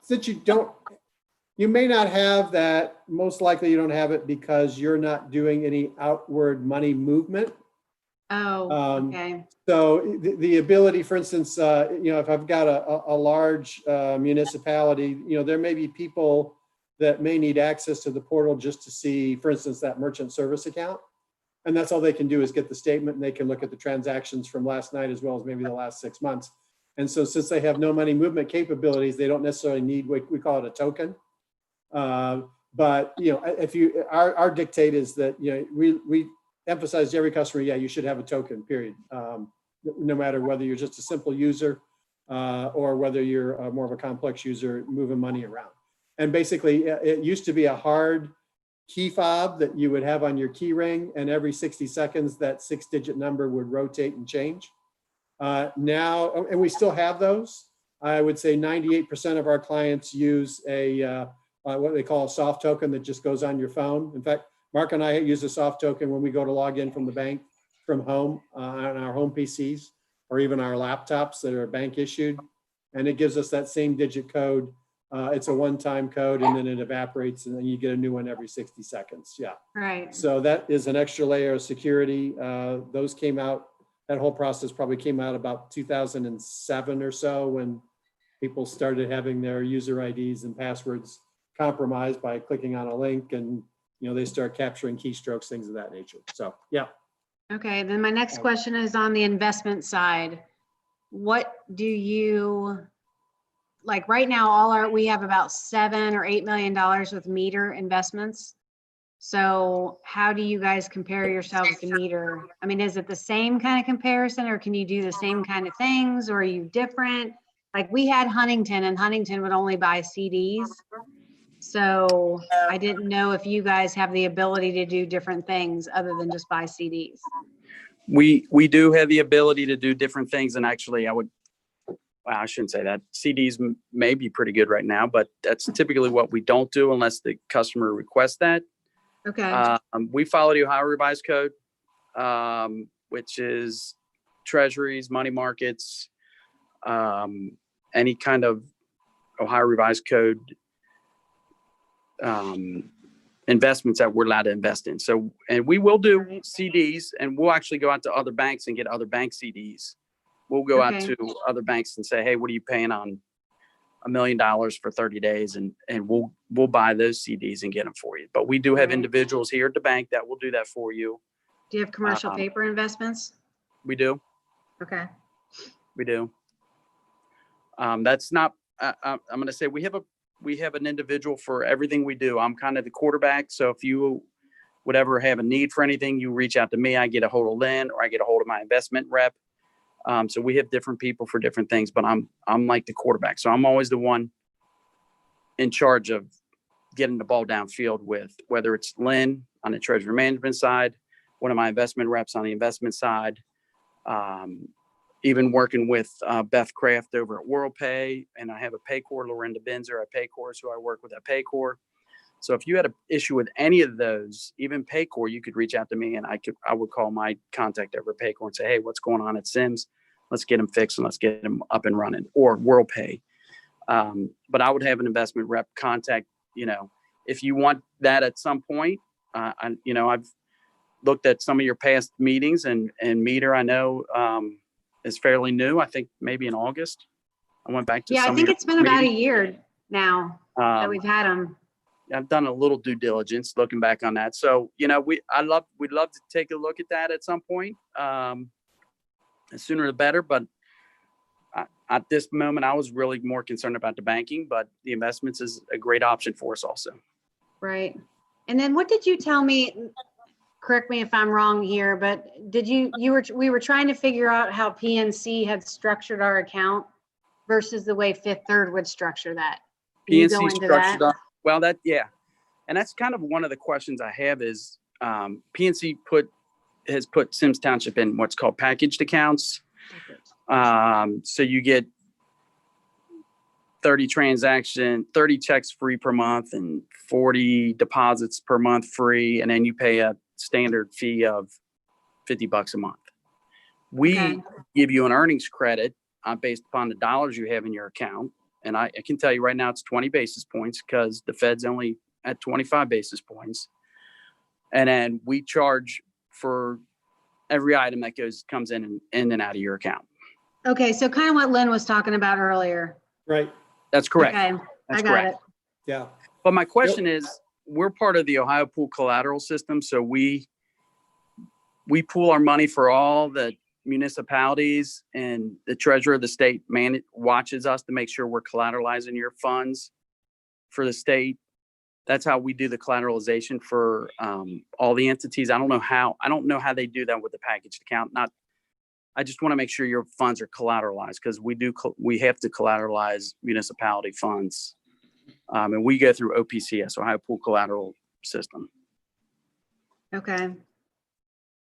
since you may not have that. Most likely you don't have it because you're not doing any outward money movement. Oh, okay. So the ability, for instance, if I've got a large municipality, there may be people that may need access to the portal just to see, for instance, that merchant service account. And that's all they can do is get the statement, and they can look at the transactions from last night as well as maybe the last 6 months. And so since they have no money movement capabilities, they don't necessarily need what we call it a token. But if our dictate is that we emphasize to every customer, you should have a token, period. No matter whether you're just a simple user or whether you're more of a complex user moving money around. And basically, it used to be a hard key fob that you would have on your key ring, and every 60 seconds, that 6-digit number would rotate and change. Now, and we still have those. I would say 98% of our clients use what they call a soft token that just goes on your phone. In fact, Mark and I use a soft token when we go to log in from the bank from home on our home PCs or even our laptops that are bank issued. And it gives us that same digit code. It's a one-time code, and then it evaporates, and then you get a new one every 60 seconds. Yeah. Right. So that is an extra layer of security. Those came out, that whole process probably came out about 2007 or so, when people started having their user IDs and passwords compromised by clicking on a link, and they start capturing keystrokes, things of that nature. So yeah. Okay, then my next question is on the investment side. What do you, like right now, we have about $7 or $8 million with meter investments. So how do you guys compare yourselves to meter? I mean, is it the same kind of comparison, or can you do the same kind of things, or are you different? Like we had Huntington, and Huntington would only buy CDs. So I didn't know if you guys have the ability to do different things other than just buy CDs. We do have the ability to do different things, and actually I shouldn't say that. CDs may be pretty good right now, but that's typically what we don't do unless the customer requests that. Okay. We follow the Ohio Revised Code, which is treasuries, money markets, any kind of Ohio Revised Code investments that we're allowed to invest in. So, and we will do CDs, and we'll actually go out to other banks and get other bank CDs. We'll go out to other banks and say, hey, what are you paying on $1 million for 30 days? And we'll buy those CDs and get them for you. But we do have individuals here at the bank that will do that for you. Do you have commercial paper investments? We do. Okay. We do. That's not, I'm going to say we have an individual for everything we do. I'm kind of the quarterback. So if you would ever have a need for anything, you reach out to me. I get a hold of Lynn, or I get a hold of my investment rep. So we have different people for different things, but I'm like the quarterback. So I'm always the one in charge of getting the ball downfield with, whether it's Lynn on the treasury management side, one of my investment reps on the investment side, even working with Beth Kraft over at WorldPay, and I have a Paycor, Lorinda Benzer at Paycor, so I work with at Paycor. So if you had an issue with any of those, even Paycor, you could reach out to me, and I would call my contact over at Paycor and say, hey, what's going on at Symmes? Let's get them fixed and let's get them up and running, or WorldPay. But I would have an investment rep contact, if you want that at some point. I've looked at some of your past meetings, and Meter, I know, is fairly new. I think maybe in August. I went back to I think it's been about a year now that we've had them. I've done a little due diligence looking back on that. So, we'd love to take a look at that at some point. The sooner the better. But at this moment, I was really more concerned about the banking, but the investments is a great option for us also. Right. And then what did you tell me? Correct me if I'm wrong here, but we were trying to figure out how PNC had structured our account versus the way Fifth Third would structure that. Can you go into that? Well, and that's kind of one of the questions I have is PNC has put Symmes Township in what's called packaged accounts. So you get 30 checks free per month and 40 deposits per month free, and then you pay a standard fee of $50 a month. We give you an earnings credit based upon the dollars you have in your account. And I can tell you right now it's 20 basis points because the Fed's only at 25 basis points. And then we charge for every item that comes in and out of your account. Okay, so kind of what Lynn was talking about earlier. Right. That's correct. Okay, That's I got correct. it. Yeah. But my question is, we're part of the Ohio Pool Collateral System, so we pool our money for all the municipalities, and the treasurer of the state watches us to make sure we're collateralizing your funds for the state. That's how we do the collateralization for all the entities. I don't know how they do that with the packaged account. I just want to make sure your funds are collateralized, because we have to collateralize municipality funds And we go through OPCS, Ohio Pool Collateral System. Okay.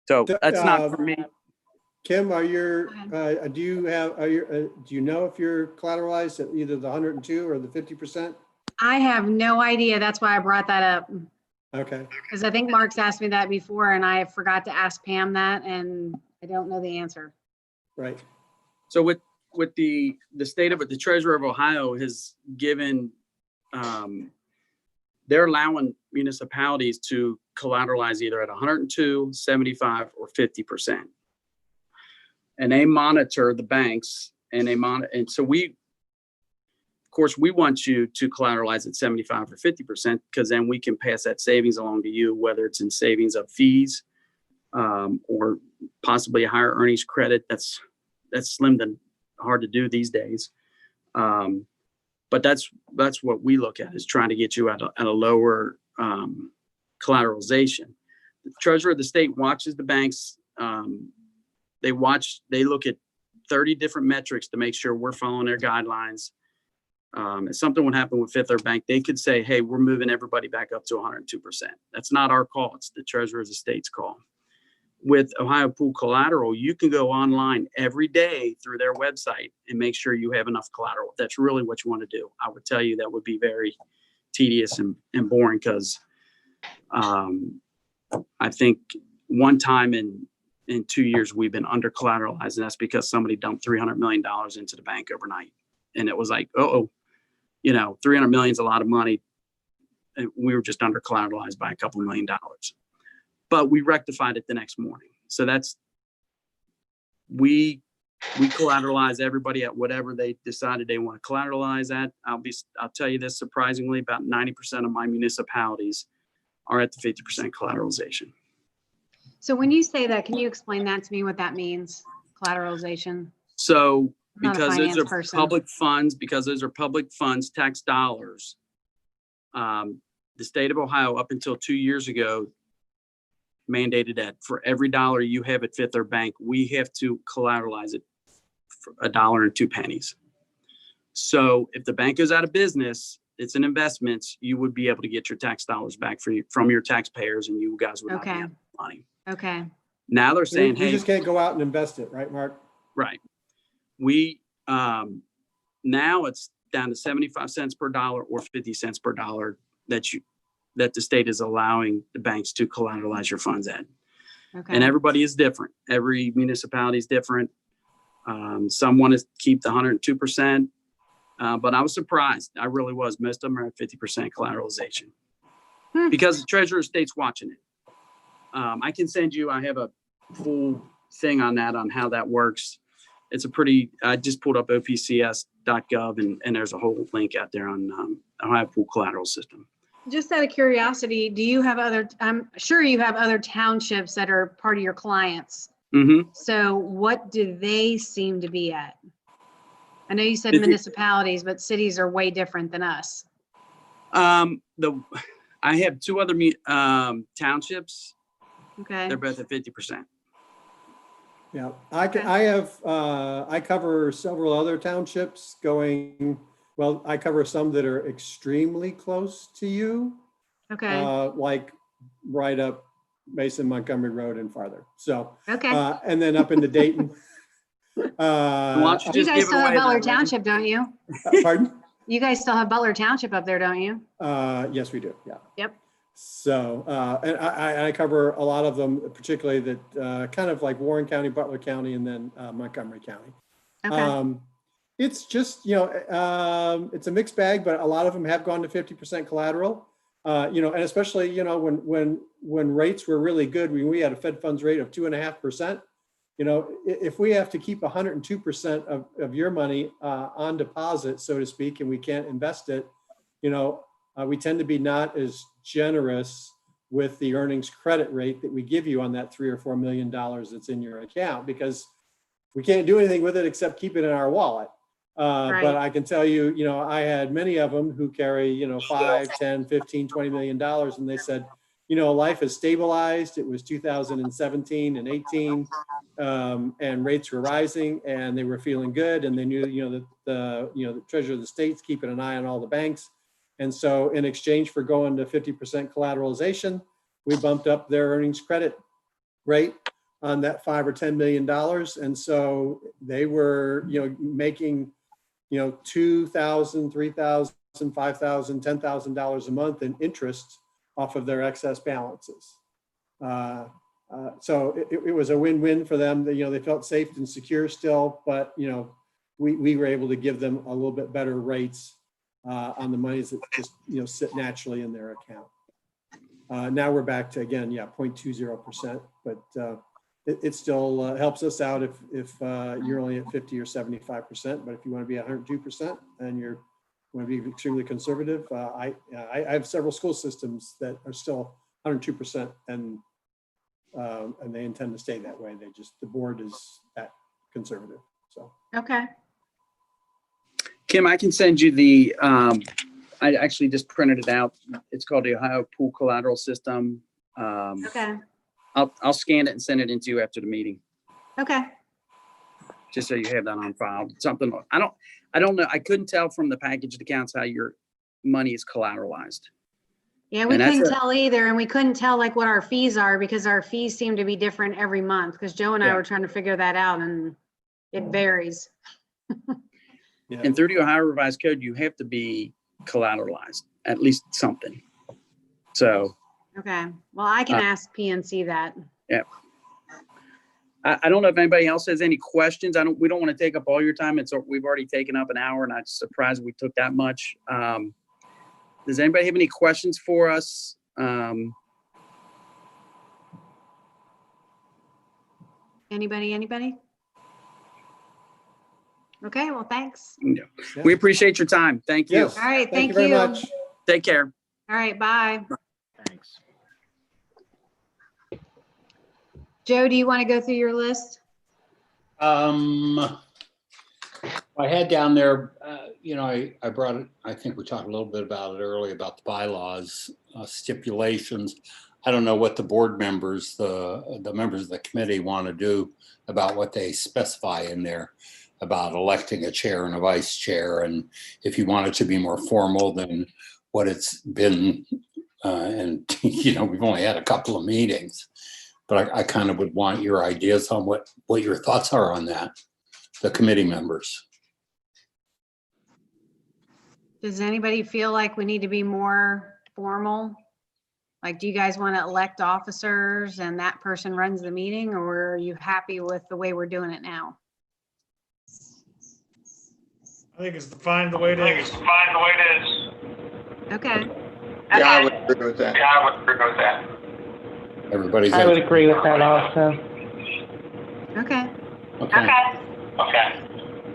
So that's not for me. Kim, are your, Go do you know if you're collateralized at either the 102 or the 50%? I have no idea. That's why I brought that up. Okay, Because I think Mark's asked me that before and I forgot to ask Pam that and I don't know the answer. right. So with the state of it, the Treasurer of Ohio has given, they're allowing municipalities to collateralize either at 102, 75, or 50%. And they monitor the banks and and so of course, we want you to collateralize at 75 or 50% because then we can pass that savings along to you, whether it's in savings of fees or possibly a higher earnings credit. That's slim to hard to do these days. But that's what we look at, is trying to get you at a lower collateralization. The Treasurer of the state watches the banks. They look at 30 different metrics to make sure we're following their guidelines. If something would happen with Fifth Third Bank, they could say, hey, we're moving everybody back up to 102%. That's not our call. It's the Treasurer of the state's call. With Ohio Pool Collateral, you can go online every day through their website and make sure you have enough collateral. That's really what you want to do. I would tell you that would be very tedious and boring because I think one time in 2 years we've been under collateralized, and that's because somebody dumped $300 million into the bank overnight. And it was like, 300 million is a lot of money. And we were just under collateralized by a couple $1 million. But we rectified it the next morning. So we collateralize everybody at whatever they decided they want to collateralize at. I'll tell you this, surprisingly, about 90% of my municipalities are at the 50% collateralization. So when you say that, can you explain that to me, what that means, collateralization? So I'm not a because those finance are public funds, tax dollars, the state of Ohio up until 2 years ago mandated that for every dollar you have at Fifth Third Bank, we have to collateralize it for $1.02. So if the bank goes out of business, it's an investment, you would be able to get your tax dollars back from your taxpayers, and you guys would not Okay. have money. Okay. Now they're saying, You hey, just can't go out and invest it, right, Mark? right. We now it's down to 75 cents per dollar or 50 cents per dollar that the state is allowing the banks to collateralize your funds at. Okay. And everybody is different. Every municipality is different. Some want to keep the 102%, but I was surprised. I really was. Most of them are at 50% collateralization because the Treasurer of State's watching it. I can send you, I have a full thing on that, on how that works. I just pulled up opcs.gov and there's a whole link out there on Ohio Pool Collateral System. Just out of curiosity, I'm sure you have other townships that are part of your clients. Mm-hmm. So what do they seem to be at? I know you said municipalities, but cities are way different than us. I have two other townships. Okay. They're both at 50%. Yeah, I cover several other townships I cover some that are extremely close to you. Okay. Like right up Mason, Montgomery Road and farther. So, Okay. and then up into Dayton. Why don't you You just guys give still have away Butler that, Reggie? Township, don't you? Pardon? You guys still have Butler Township up there, don't you? Yes, we do. Yeah. Yep. So, and I cover a lot of them, particularly that kind of like Warren County, Butler County, and then Montgomery County. Okay. It's just, it's a mixed bag, but a lot of them have gone to 50% collateral. And especially, when rates were really good, when we had a Fed funds rate of 2.5%, if we have to keep 102% of your money on deposit, so to speak, and we can't invest it, we tend to be not as generous with the earnings credit rate that we give you on that $3 or $4 million that's in your account, because we can't do anything with it except keep it in our wallet. Right. But I can tell you, I had many of them who carry, 5, 10, 15, $20 million. And they said, life has stabilized. It was 2017 and 18, and rates were rising and they were feeling good. And they knew, that the Treasurer of the State's keeping an eye on all the banks. And so in exchange for going to 50% collateralization, we bumped up their earnings credit rate on that $5 or $10 million. And so they were, making, $2,000, $3,000, $5,000, $10,000 a month in interest off of their excess balances. So it was a win-win for them. They felt safe and secure still, but we were able to give them a little bit better rates on the monies that just sit naturally in their account. Now we're back to, again, 0.20%, but it still helps us out if you're only at 50 or 75%. But if you want to be 102% and you want to be extremely conservative, I have several school systems that are still 102%, and they intend to stay that way. The board is that conservative. So Okay. Kim, I can send you the, I actually just printed it out. It's called the Ohio Pool Collateral System. Okay. I'll scan it and send it into you after the meeting, Okay. just so you have that on file. Something, I don't know. I couldn't tell from the packaged accounts how your money is collateralized. Yeah, we And that's couldn't a- tell either, and we couldn't tell like what our fees are because our fees seem to be different every month. Because Joe and I Yeah. were trying to figure that out, and it varies. yeah. And through the Ohio Revised Code, you have to be collateralized, at least something. So Okay. Well, I can ask PNC that. I don't know if anybody else has any questions. We don't want to take up all your time. We've already taken up an hour, and I'm surprised we took that much. Does anybody have any questions for us? Anybody? Okay, well, thanks. No. We appreciate your time. Thank you. Yes. All right, Thank you thank very you. much. Take care. All right, bye. Thanks. Joe, do you want to go through your list? I had down there, I brought it, I think we talked a little bit about it earlier about the bylaws, stipulations. I don't know what the board members, the members of the committee want to do about what they specify in there about electing a chair and a vice chair. And if you want it to be more formal than what it's been, and, we've only had a couple of meetings. But I kind of would want your ideas on what your thoughts are on that, the committee members. Does anybody feel like we need to be more formal? Like, do you guys want to elect officers and that person runs the meeting, or are you happy with the way we're doing it now? I think it's fine the way it is. Okay. Yeah, I would agree with that. Everybody's. I would agree with that also. Okay. Okay.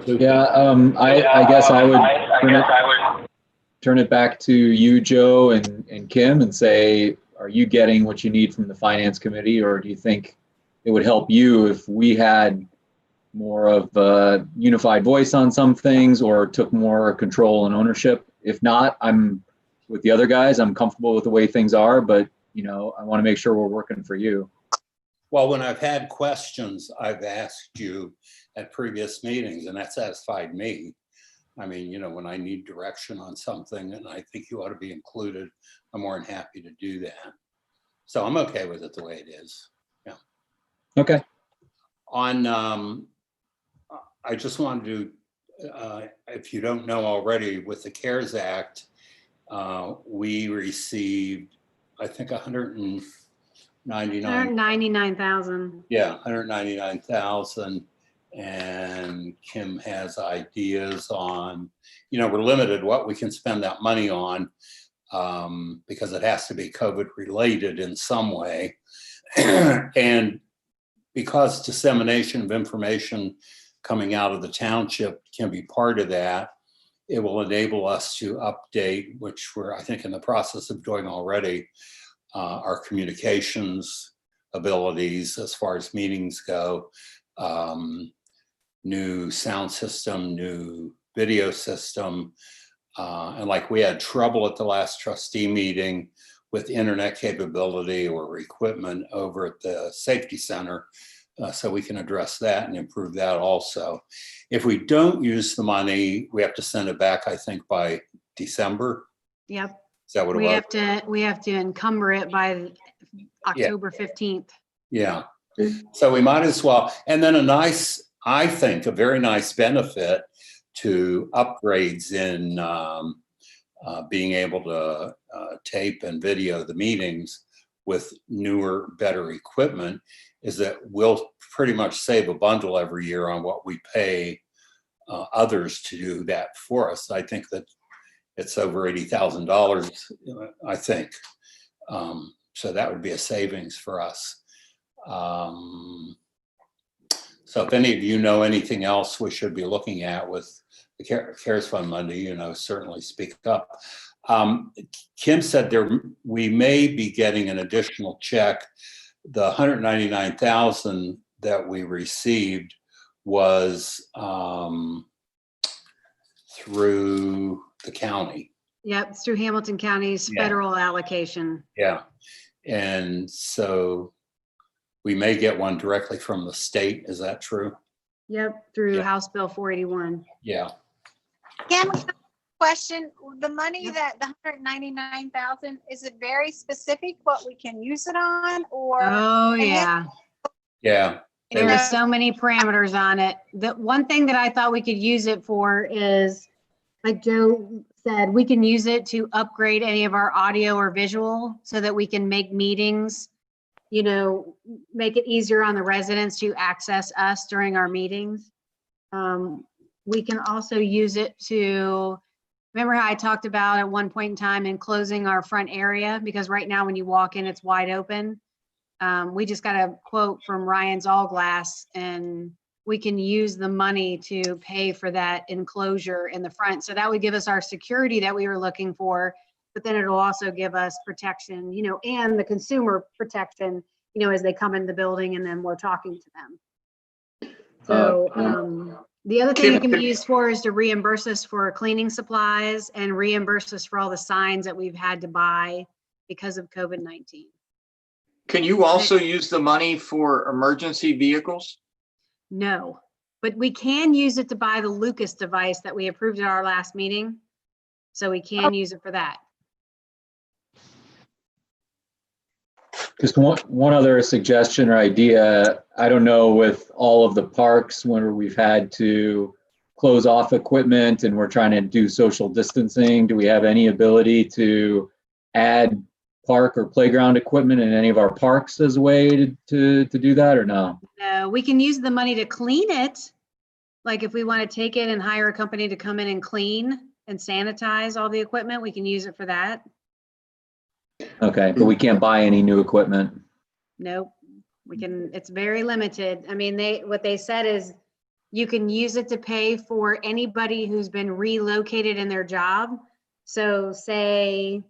Yeah, I guess I would turn it back to you, Joe and Kim, and say, are you getting what you need from the finance committee, or do you think it would help you if we had more of a unified voice on some things or took more control and ownership? If not, I'm with the other guys. I'm comfortable with the way things are, but I want to make sure we're working for you. Well, when I've had questions, I've asked you at previous meetings, and that satisfied me. I mean, when I need direction on something and I think you ought to be included, I'm more than happy to do that. So I'm okay with it the way it is. Yeah. Okay. On, I just wanted to, if you don't know already, with the CARES Act, we received, I think, 199,000. Yeah, 199,000. And Kim has ideas on, we're limited what we can spend that money on because it has to be COVID related in some way. And because dissemination of information coming out of the township can be part of that, it will enable us to update, which we're, I think, in the process of doing already, our communications abilities as far as meetings go, new sound system, new video system. And like we had trouble at the last trustee meeting with internet capability or equipment over at the safety center. So we can address that and improve that also. If we don't use the money, we have to send it back, I think, by December. Yep. Is that what it We was? have to encumber it by October 15th. Yeah. So we might as well. And then I think a very nice benefit to upgrades in being able to tape and video the meetings with newer, better equipment is that we'll pretty much save a bundle every year on what we pay others to do that for us. I think that it's over $80,000, I think. So that would be a savings for us. So if any of you know anything else we should be looking at with the CARES Fund Monday, certainly speak up. Kim said we may be getting an additional check. The $199,000 that we received was through the county. Yep, it's through Hamilton County's federal allocation. Yeah. And so we may get one directly from the state. Is that true? Yep, through House Bill 481. Yeah. Kim, question, the money that the 199,000, is it very specific what we can use it on, or? Oh, yeah. Yeah. There are so many parameters on it. The one thing that I thought we could use it for is, like Joe said, we can use it to upgrade any of our audio or visual so that we can make meetings, make it easier on the residents to access us during our meetings. We can also use it to, remember how I talked about at one point in time enclosing our front area? Because right now when you walk in, it's wide open. We just got a quote from Ryan's All Glass, and we can use the money to pay for that enclosure in the front. So that would give us our security that we were looking for, but then it'll also give us protection, and the consumer protection, as they come in the building and then we're talking to them. So the other thing it can be used for is to reimburse us for cleaning supplies and reimburse us for all the signs that we've had to buy because of COVID-19. Can you also use the money for emergency vehicles? No, but we can use it to buy the Lucas device that we approved at our last meeting. So we can use it for that. Just one other suggestion or idea. I don't know, with all of the parks when we've had to close off equipment and we're trying to do social distancing, do we have any ability to add park or playground equipment in any of our parks as a way to do that, or no? No, we can use the money to clean it. Like if we want to take it and hire a company to come in and clean and sanitize all the equipment, we can use it for that. Okay, but we can't buy any new equipment. Nope, we can, it's very limited. I mean, what they said is you can use it to pay for anybody who's been relocated in their job. So say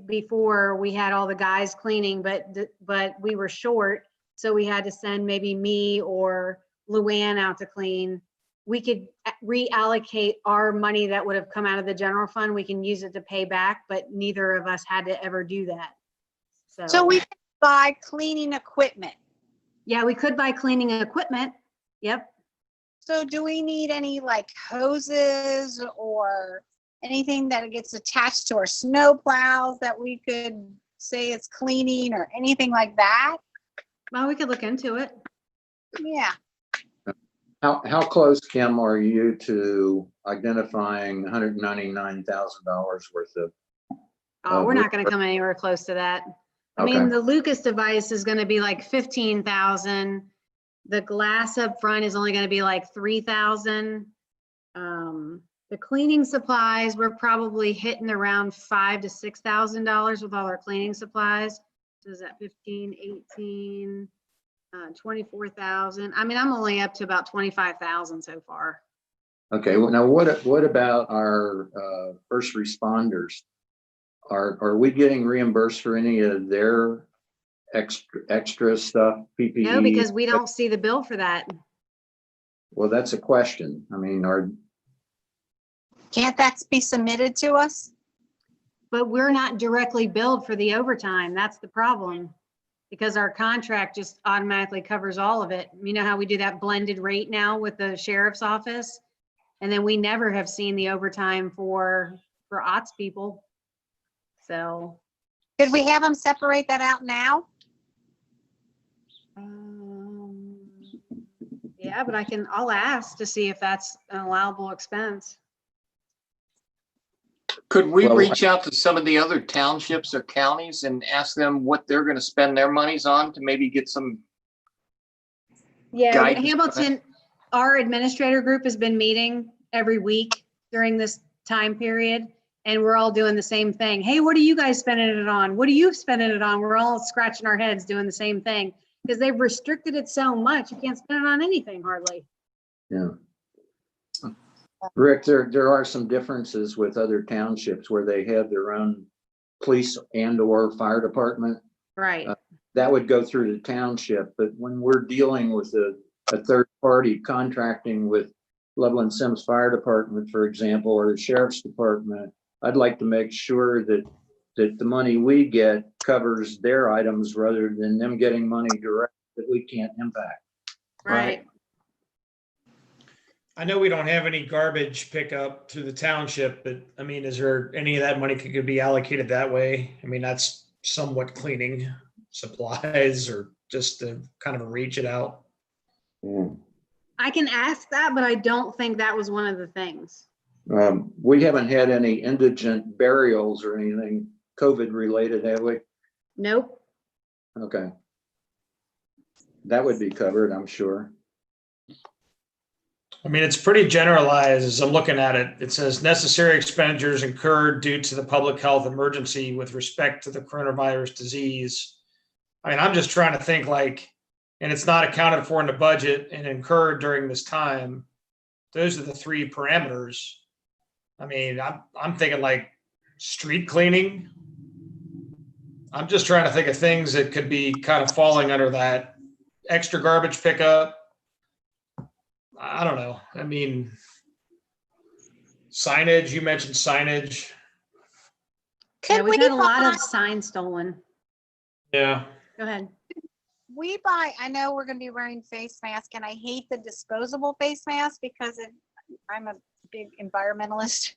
before we had all the guys cleaning, but we were short, so we had to send maybe me or Luann out to clean. We could reallocate our money that would have come out of the general fund. We can use it to pay back, but neither of us had to ever do that. So we can buy cleaning equipment. Yeah, we could buy cleaning equipment. Yep. So do we need any like hoses or anything that gets attached to our snow plows that we could say it's cleaning or anything like that? Well, we could look into it. Yeah. How close, Kim, are you to identifying $199,000 worth of? Oh, we're not going to come anywhere close to that. I mean, the Lucas device is going to be like 15,000. The glass up front is only going to be like 3,000. The cleaning supplies, we're probably hitting around $5,000 to $6,000 with all our cleaning supplies. So is that 15, 18, 24,000? I mean, I'm only up to about 25,000 so far. Okay, well, now what about our first responders? Are we getting reimbursed for any of their extra stuff, PPE? No, because we don't see the bill for that. Well, that's a question. I mean, Can't that be submitted to us? But we're not directly billed for the overtime. That's the problem. Because our contract just automatically covers all of it. You know how we do that blended rate now with the sheriff's office? And then we never have seen the overtime for for OTS people. So, Could we have them separate that out now? yeah, but I'll ask to see if that's an allowable expense. Could we Well, reach out to some of the other townships or counties and ask them what they're going to spend their monies on to maybe get some? Yeah, Guidance. Hamilton, our administrator group has been meeting every week during this time period, and we're all doing the same thing. Hey, what are you guys spending it on? What are you spending it on? We're all scratching our heads doing the same thing because they've restricted it so much. You can't spend it on anything hardly. Yeah. Rick, there are some differences with other townships where they have their own police and or fire department. Right. That would go through the township, but when we're dealing with a third party contracting with Loveland Symmes Fire Department, for example, or the Sheriff's Department, I'd like to make sure that the money we get covers their items rather than them getting money direct that we can't impact. Right. I know we don't have any garbage pickup through the township, but I mean, is there any of that money could be allocated that way? I mean, that's somewhat cleaning supplies or just to kind of reach it out. I can ask that, but I don't think that was one of the things. We haven't had any indigent burials or anything COVID related, have we? Nope. Okay. That would be covered, I'm sure. I mean, it's pretty generalized as I'm looking at it. It says necessary expenditures incurred due to the public health emergency with respect to the coronavirus disease. I mean, I'm just trying to think like, and it's not accounted for in the budget and incurred during this time. Those are the three parameters. I mean, I'm thinking like street cleaning. I'm just trying to think of things that could be kind of falling under that. Extra garbage pickup. I don't know. I mean, signage, you mentioned signage. Yeah, Could we've we had a lot buy, of signs stolen. Yeah. Go ahead. I know we're gonna be wearing face masks, and I hate the disposable face mask because I'm a big environmentalist,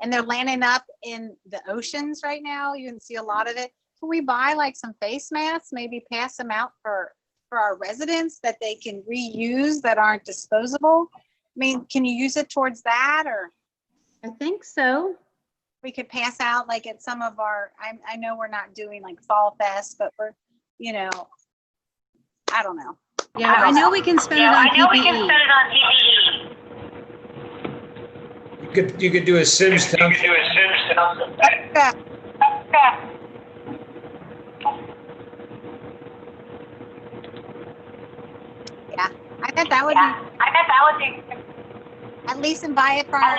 and they're landing up in the oceans right now. You can see a lot of it. Can we buy like some face masks, maybe pass them out for our residents that they can reuse that aren't disposable? I mean, can you use it towards that, or I think so. we could pass out like at some of our, I know we're not doing like Fall Fest, but we're, I don't know. Yeah, I know we can spend it on PPE. You could do a Symmes town. Yeah, I bet that would be. At least and buy it for our.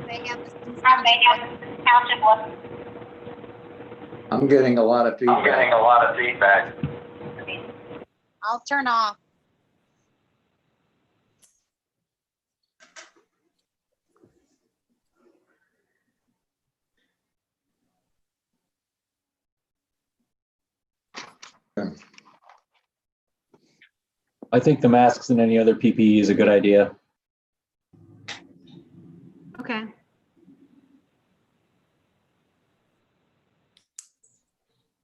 They have this township one. I'm getting a lot of feedback. I'll turn off. I think the masks and any other PPE is a good idea. Okay.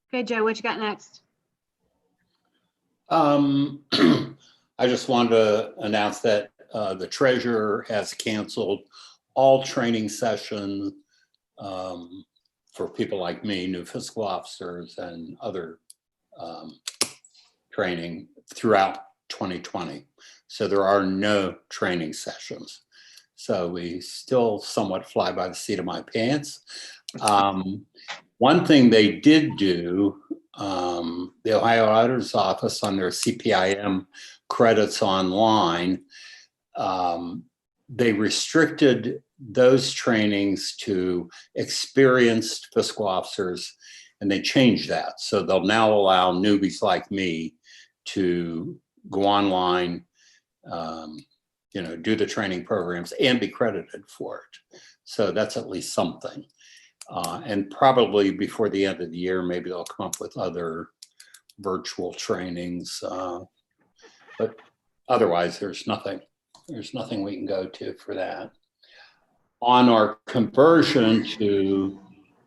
Okay, Joe, what you got next? I just wanted to announce that the treasurer has canceled all training sessions for people like me, new fiscal officers and other training throughout 2020. So there are no training sessions. So we still somewhat fly by the seat of my pants. One thing they did do, the Ohio Auditor's Office on their CPIM credits online, they restricted those trainings to experienced fiscal officers, and they changed that. So they'll now allow newbies like me to go online, do the training programs and be credited for it. So that's at least something. And probably before the end of the year, maybe they'll come up with other virtual trainings. But otherwise, there's nothing we can go to for that. on our conversion to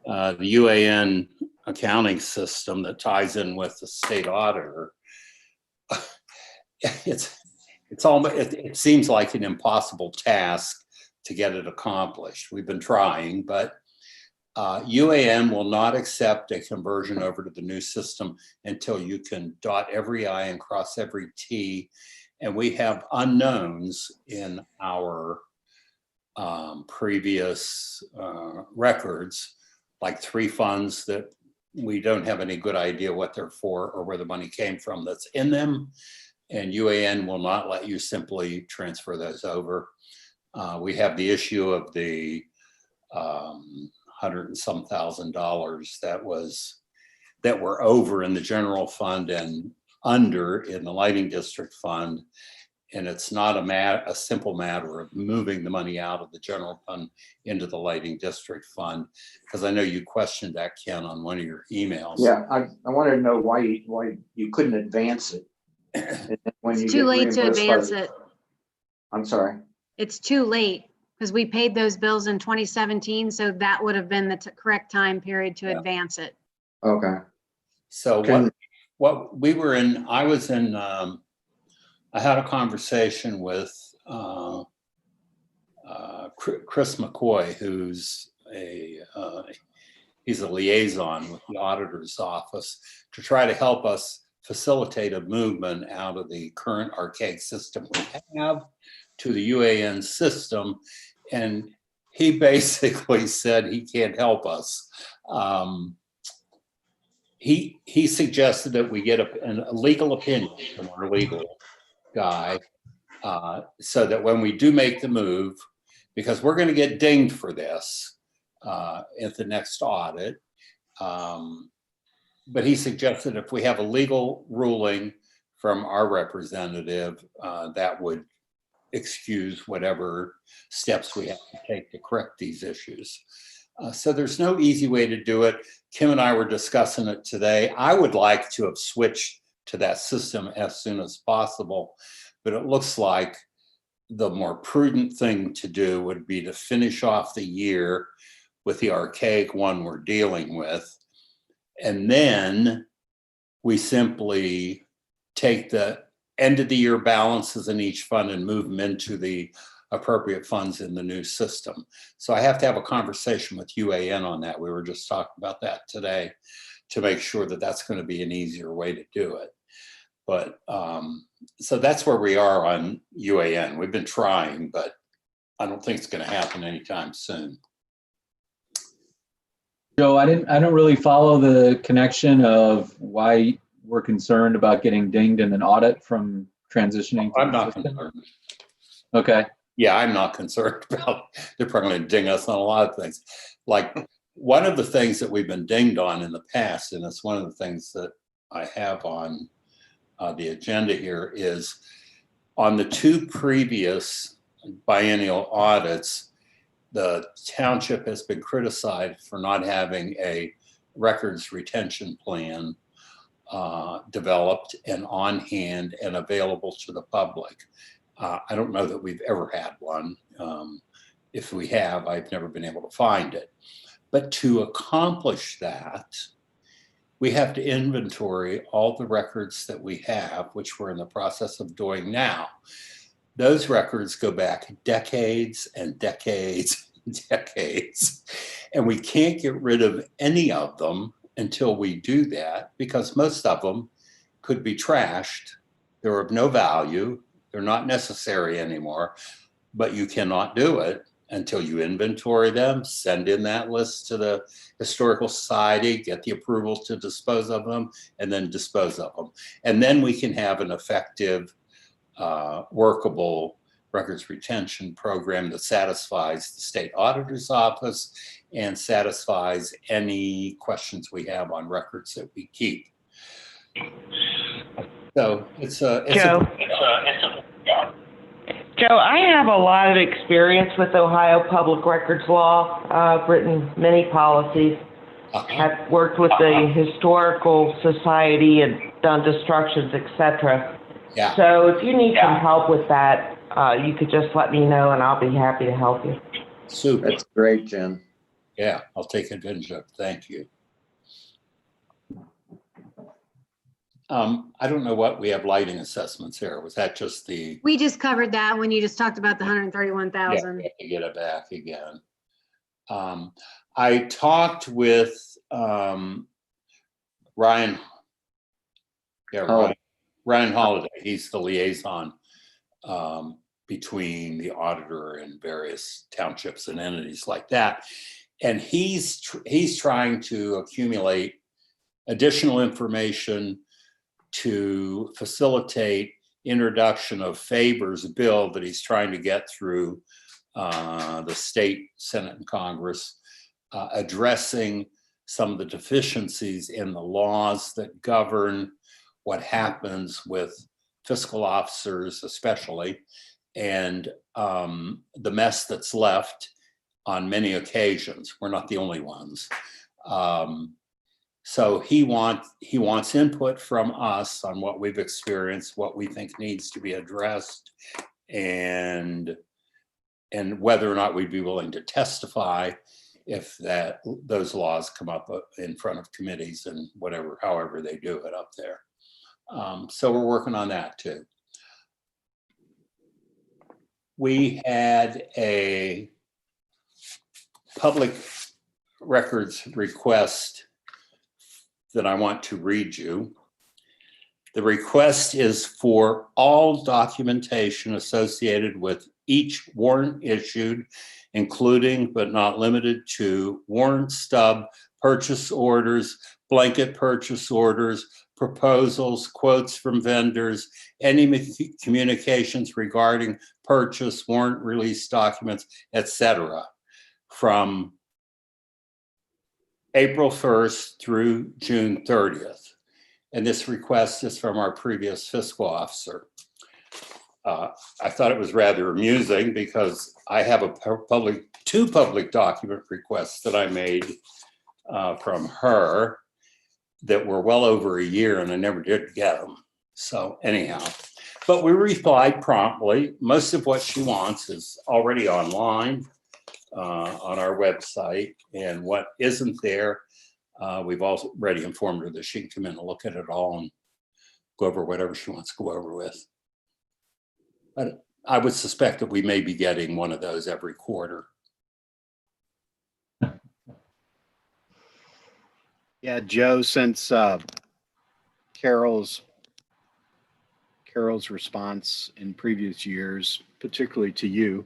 the UAN accounting system that ties in with the state auditor, it seems like an impossible task to get it accomplished. We've been trying, but UAN will not accept a conversion over to the new system until you can dot every I and cross every T. And we have unknowns in our previous records, like 3 funds that we don't have any good idea what they're for or where the money came from that's in them. And UAN will not let you simply transfer those over. We have the issue of the $100 and some thousand that were over in the general fund and under in the lighting district fund. And it's not a simple matter of moving the money out of the general fund into the lighting district fund, because I know you questioned that, Ken, on one of your emails. Yeah, I wanted to know why you couldn't advance it. When It's too late to advance it. I'm sorry. It's too late because we paid those bills in 2017. So that would have been the correct time period to advance it. Okay. So what we were in, I was in, I had a conversation with Chris McCoy, who's he's a liaison with the auditor's office, to try to help us facilitate a movement out of the current archaic system we have to the UAN system. And he basically said he can't help us. He suggested that we get a legal opinion from our legal guy, so that when we do make the move, because we're going to get dinged for this at the next audit, but he suggested if we have a legal ruling from our representative, that would excuse whatever steps we have to take to correct these issues. So there's no easy way to do it. Kim and I were discussing it today. I would like to have switched to that system as soon as possible, but it looks like the more prudent thing to do would be to finish off the year with the archaic one we're dealing with. And then we simply take the end of the year balances in each fund and move them into the appropriate funds in the new system. So I have to have a conversation with UAN on that. We were just talking about that today to make sure that that's going to be an easier way to do it. But so that's where we are on UAN. We've been trying, but I don't think it's going to happen anytime soon. Joe, I don't really follow the connection of why we're concerned about getting dinged in an audit from transitioning to I'm the not system. concerned. Okay. Yeah, I'm not concerned about, they're probably going to ding us on a lot of things. Like one of the things that we've been dinged on in the past, and it's one of the things that I have on the agenda here, is on the 2 previous biennial audits, the township has been criticized for not having a records retention plan developed and on hand and available to the public. I don't know that we've ever had one. If we have, I've never been able to find it. But to accomplish that, we have to inventory all the records that we have, which we're in the process of doing now. Those records go back decades and decades and decades. And we can't get rid of any of them until we do that, because most of them could be trashed. They're of no value. They're not necessary anymore, but you cannot do it until you inventory them, send in that list to the Historical Society, get the approval to dispose of them, and then dispose of them. And then we can have an effective, workable records retention program that satisfies the state auditor's office and satisfies any questions we have on records that we keep. So Joe, I have a lot of experience with Ohio Public Records Law. I've written many policies. I've worked with the Historical Society and done destructions, etc. Yeah. So if you need some help with that, you could just let me know and I'll be happy to help you. Super. That's great, Jen. Yeah, I'll take advantage of it. Thank you. I don't know what we have lighting assessments here. Was that just the? We just covered that when you just talked about the Yeah, 131,000. we have to get it back again. I talked with Ryan. Yeah, Ryan Holiday. He's the liaison between the auditor and various townships and entities like that. And he's trying to accumulate additional information to facilitate introduction of Faber's bill that he's trying to get through the state Senate and Congress, addressing some of the deficiencies in the laws that govern what happens with fiscal officers especially, and the mess that's left on many occasions. We're not the only ones. So he wants input from us on what we've experienced, what we think needs to be addressed, and whether or not we'd be willing to testify if those laws come up in front of committees and however they do it up there. So we're working on that too. We had a public records request that I want to read you. The request is for all documentation associated with each warrant issued, including but not limited to warrant stub, purchase orders, blanket purchase orders, proposals, quotes from vendors, any communications regarding purchase, warrant release documents, etc., from April 1st through June 30th. And this request is from our previous fiscal officer. I thought it was rather amusing because I have two public document requests that I made from her that were well over a year, and I never did get them. So anyhow, but we replied promptly. Most of what she wants is already online on our website, and what isn't there, we've already informed her that she can come in and look at it all and go over whatever she wants to go over with. But I would suspect that we may be getting one of those every quarter. Yeah, Joe, since Carol's response in previous years, particularly to you,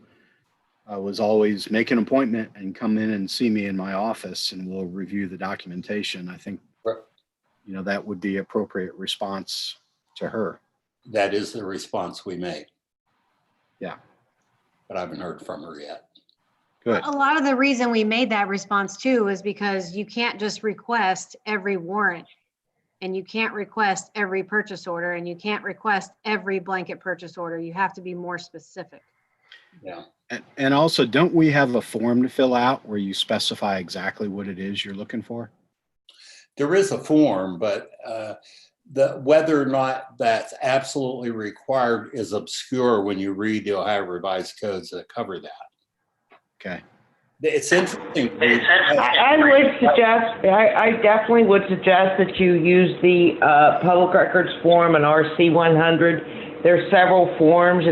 was always make an appointment and come in and see me in my office and we'll review the documentation. I think, you know, that would be appropriate response to her. That is the response we made. Yeah. But I haven't heard from her yet. Good. A lot of the reason we made that response too is because you can't just request every warrant, and you can't request every purchase order, and you can't request every blanket purchase order. You have to be more specific. Yeah. And also, don't we have a form to fill out where you specify exactly what it is you're looking for? There is a form, but whether or not that's absolutely required is obscure when you read the Ohio Revised Codes that cover that. Okay. It's interesting. I definitely would suggest that you use the public records form and RC 100. There's several forms.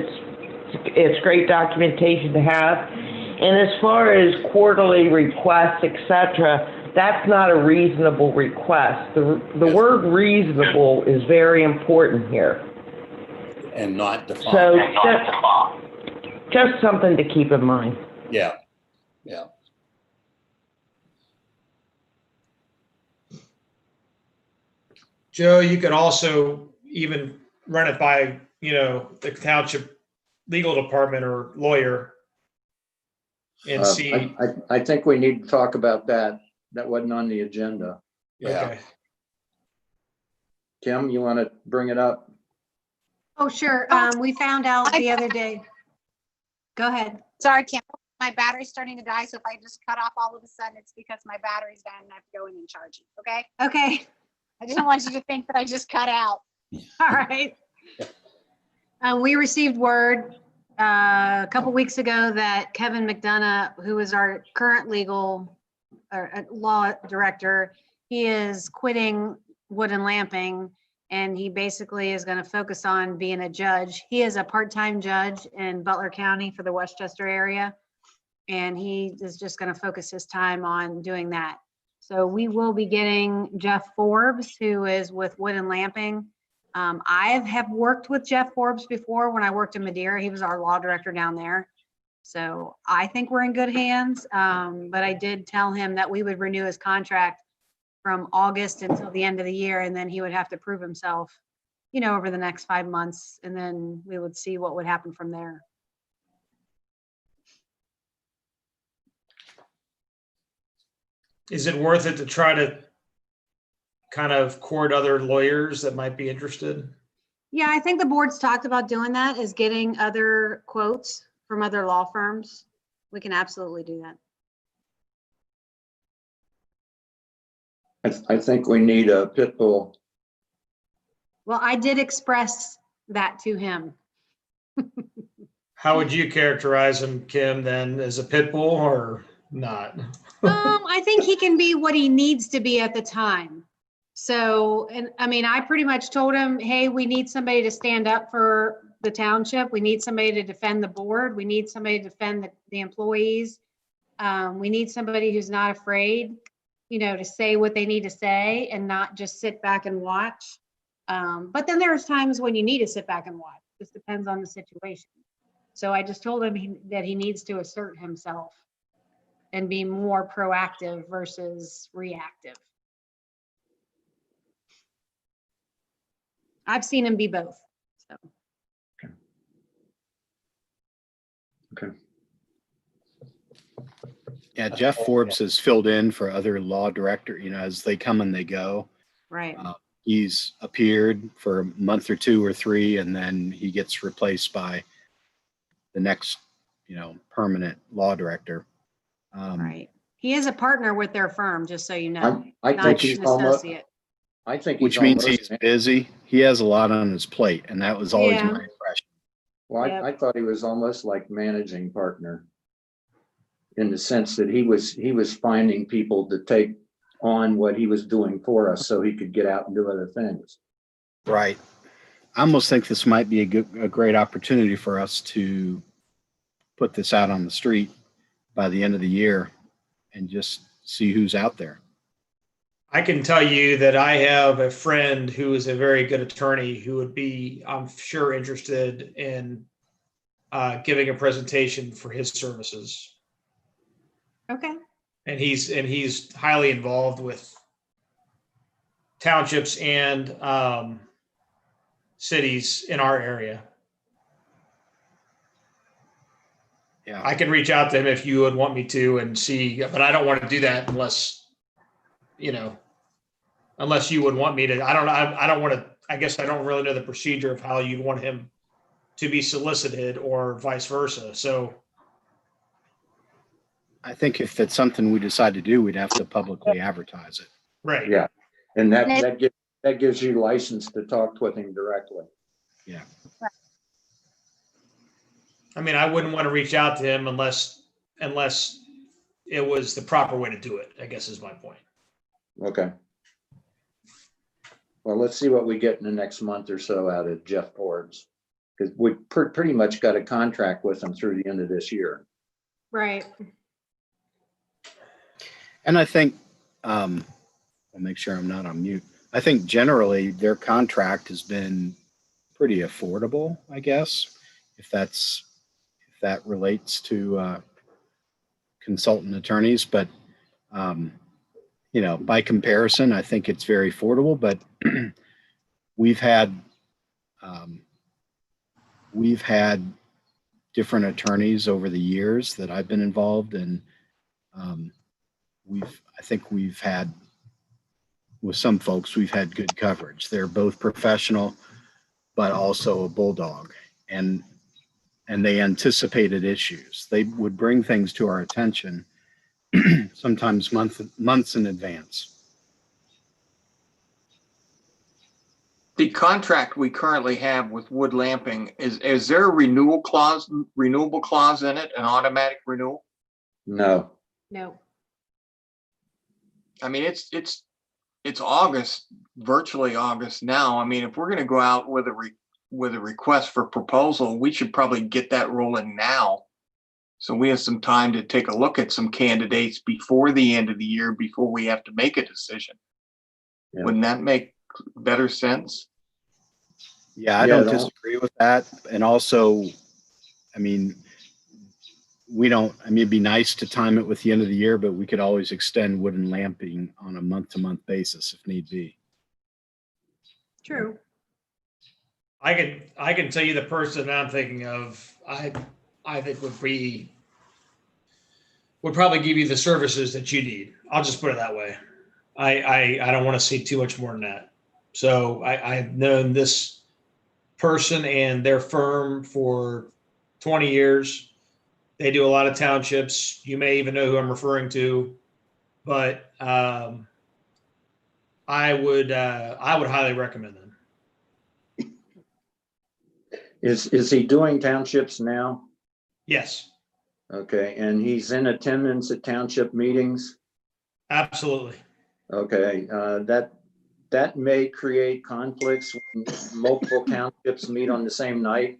It's great documentation to have. And as far as quarterly requests, etc., that's not a reasonable request. The word reasonable is very important here. And not defined. So just something to keep in mind. Yeah. Yeah. Joe, you could also even run it by, the township legal department or lawyer and see. I think we need to talk about that. That wasn't on the agenda. Yeah. Okay. Kim, you want to bring it up? Oh, sure. We found out the other day. Go ahead. Sorry, Kim. My battery's starting to die, so if I just cut off all of a sudden, it's because my battery's dying and I have to go in and charge it, okay? Okay. I didn't want you to think that I just cut out. All right. We received word a couple weeks ago that Kevin McDonough, who is our current legal or law director, he is quitting wood and lamping, and he basically is going to focus on being a judge. He is a part-time judge in Butler County for the Westchester area, and he is just going to focus his time on doing that. So we will be getting Jeff Forbes, who is with wood and lamping. I have worked with Jeff Forbes before when I worked in Madeira. He was our law director down there. So I think we're in good hands. But I did tell him that we would renew his contract from August until the end of the year, and then he would have to prove himself, you know, over the next 5 months, and then we would see what would happen from there. Is it worth it to try to kind of court other lawyers that might be interested? Yeah, I think the board's talked about doing that, is getting other quotes from other law firms. We can absolutely do that. I think we need a pit bull. Well, I did express that to him. How would you characterize him, Kim, then, as a pit bull or not? I think he can be what he needs to be at the time. So, and I mean, I pretty much told him, hey, we need somebody to stand up for the township. We need somebody to defend the board. We need somebody to defend the employees. We need somebody who's not afraid, you know, to say what they need to say and not just sit back and watch. But then there's times when you need to sit back and watch. Just depends on the situation. So I just told him that he needs to assert himself and be more proactive versus reactive. I've seen him be both. So. Okay. Yeah, Jeff Forbes has filled in for other law director, you know, as they come and they go. Right. He's appeared for a month or 2 or 3, and then he gets replaced by the next, you know, permanent law director. Right. He is a partner with their firm, just so you know. I Not think just he's an almost, associate. I think he's Which means almost- he's busy. He has a lot on his plate, and that was always Yeah. my impression. Well, Yep. I thought he was almost like managing partner in the sense that he was finding people to take on what he was doing for us so he could get out and do other things. Right. I almost think this might be a great opportunity for us to put this out on the street by the end of the year and just see who's out there. I can tell you that I have a friend who is a very good attorney who would be, I'm sure, interested in giving a presentation for his services. Okay. And he's highly involved with townships and cities in our area. Yeah. I can reach out to him if you would want me to and see, but I don't want to do that unless, you know, unless you would want me to. I don't want to, I guess I don't really know the procedure of how you'd want him to be solicited or vice versa. So I think if it's something we decide to do, we'd have to publicly advertise it. right. Yeah. And that gives you license to talk with him directly. Yeah. I mean, I wouldn't want to reach out to him unless it was the proper way to do it, I guess is my point. Okay. Well, let's see what we get in the next month or so out of Jeff Forbes. Because we pretty much got a contract with him through the end of this year. Right. And I think, I'll make sure I'm not on mute. I think generally their contract has been pretty affordable, I guess, if that relates to consultant attorneys. But, you know, by comparison, I think it's very affordable. But we've had different attorneys over the years that I've been involved in. I think we've had, with some folks, we've had good coverage. They're both professional, but also a bulldog, and they anticipated issues. They would bring things to our attention sometimes months in advance. The contract we currently have with wood lamping, is there a renewable clause in it, an automatic renewal? No. No. I mean, it's August, virtually August now. I mean, if we're gonna go out with a request for proposal, we should probably get that rolling now. So we have some time to take a look at some candidates before the end of the year, before we have to make a decision. Yeah. Wouldn't that make better sense? Yeah, I Yeah, don't the- disagree with that. And also, I mean, it'd be nice to time it with the end of the year, but we could always extend wooden lamping on a month-to-month basis if need be. True. I can tell you the person that I'm thinking of, I think would probably give you the services that you need. I'll just put it that way. I don't want to see too much more than that. So I've known this person and their firm for 20 years. They do a lot of townships. You may even know who I'm referring to, but I would highly recommend them. Is he doing townships now? Yes, Okay, and he's in attendance at township meetings? absolutely. Okay, that may create conflicts when multiple townships meet on the same night.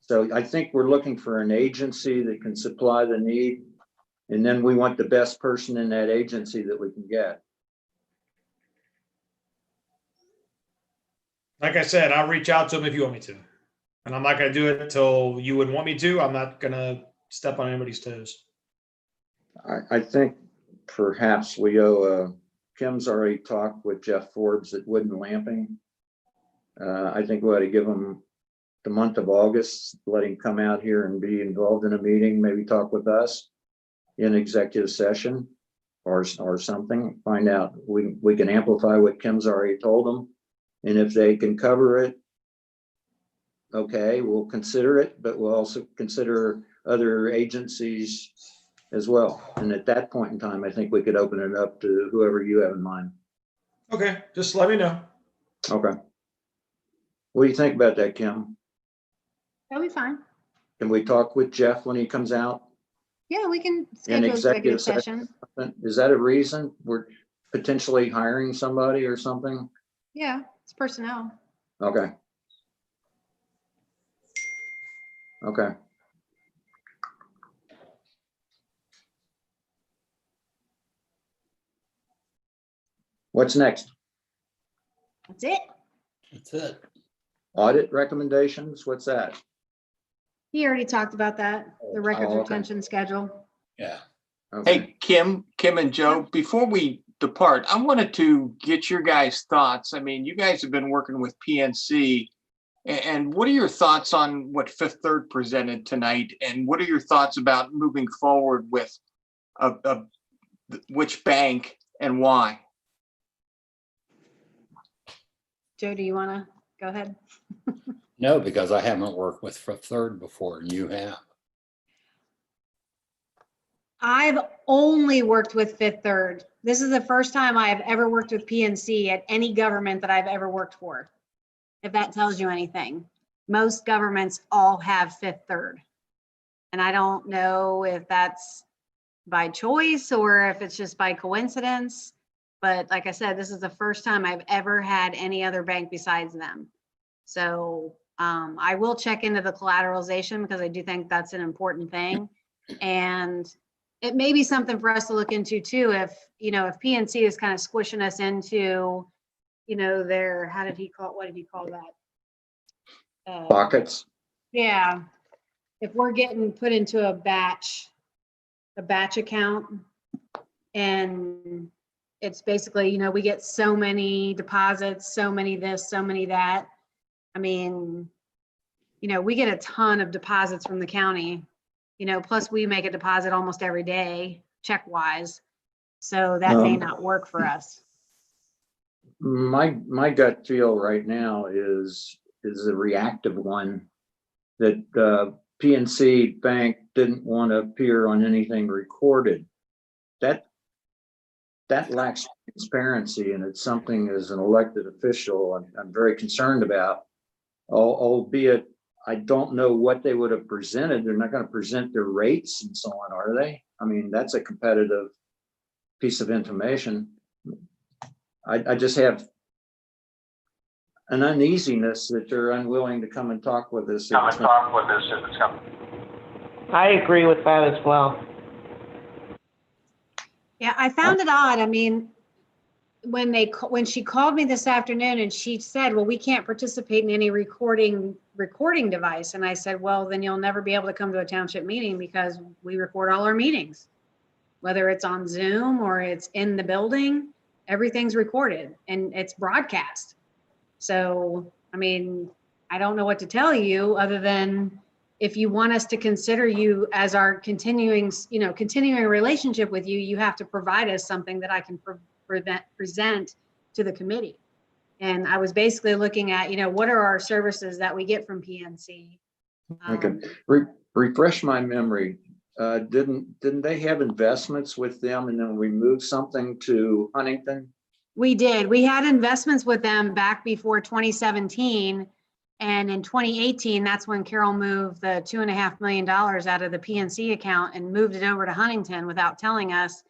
So I think we're looking for an agency that can supply the need, and then we want the best person in that agency that we can get. Like I said, I'll reach out to him if you want me to. And I'm not going to do it until you would want me to. I'm not going to step on anybody's toes. I think perhaps we owe, Kim's already talked with Jeff Forbes at Wooden Lamping. I think we ought to give him the month of August, let him come out here and be involved in a meeting, maybe talk with us in executive session or something, find out, we can amplify what Kim's already told them. And if they can cover it, okay, we'll consider it, but we'll also consider other agencies as well. And at that point in time, I think we could open it up to whoever you have in mind. Okay, just let me know. Okay. What do you think about that, Kim? That'll be fine. Can we talk with Jeff when he comes out? Yeah, we can schedule executive session. Is that a reason we're potentially hiring somebody or something? Yeah, it's personnel. Okay. Okay. What's next? That's it. That's it. Audit recommendations? What's that? He already talked about that, the records Oh, okay. retention schedule. Yeah. Okay. Hey, Kim and Joe, before we depart, I wanted to get your guys' thoughts. I mean, you guys have been working with PNC, and what are your thoughts on what Fifth Third presented tonight? And what are your thoughts about moving forward with which bank and why? Joe, do you want to go ahead? No, because I haven't worked with Fifth Third before, and you have. I've only worked with Fifth Third. This is the first time I have ever worked with PNC at any government that I've ever worked for. If that tells you anything. Most governments all have Fifth Third. And I don't know if that's by choice or if it's just by coincidence. But like I said, this is the first time I've ever had any other bank besides them. So I will check into the collateralization because I do think that's an important thing. And it may be something for us to look into too, if PNC is kind of squishing us into, their, what did he call that? Pockets? Yeah. If we're getting put into a batch account and it's basically, we get so many deposits, so many this, so many that. I mean, we get a ton of deposits from the county, plus we make a deposit almost every day, check wise. So that may not work for us. My gut feel right now is a reactive one, that PNC Bank didn't want to appear on anything recorded. That that lacks transparency, and it's something as an elected official I'm very concerned about. Albeit, I don't know what they would have presented. They're not going to present their rates and so on, are they? I mean, that's a competitive piece of information. I just have an uneasiness that they're unwilling to come and talk with us. I agree with that as well. Yeah, I found it odd. I mean, when she called me this afternoon and she said, well, we can't participate in any recording device. And I said, well, then you'll never be able to come to a township meeting because we record all our meetings, whether it's on Zoom or it's in the building, everything's recorded and it's broadcast. So, I mean, I don't know what to tell you other than if you want us to consider you as our continuing relationship with you, you have to provide us something that I can present to the committee. And I was basically looking at, what are our services that we get from PNC? Okay, refresh my memory. Didn't they have investments with them and then we moved something to Huntington? We did. We had investments with them back before 2017. And in 2018, that's when Carol moved the $2.5 million out of the PNC account and moved it over to Huntington without telling us.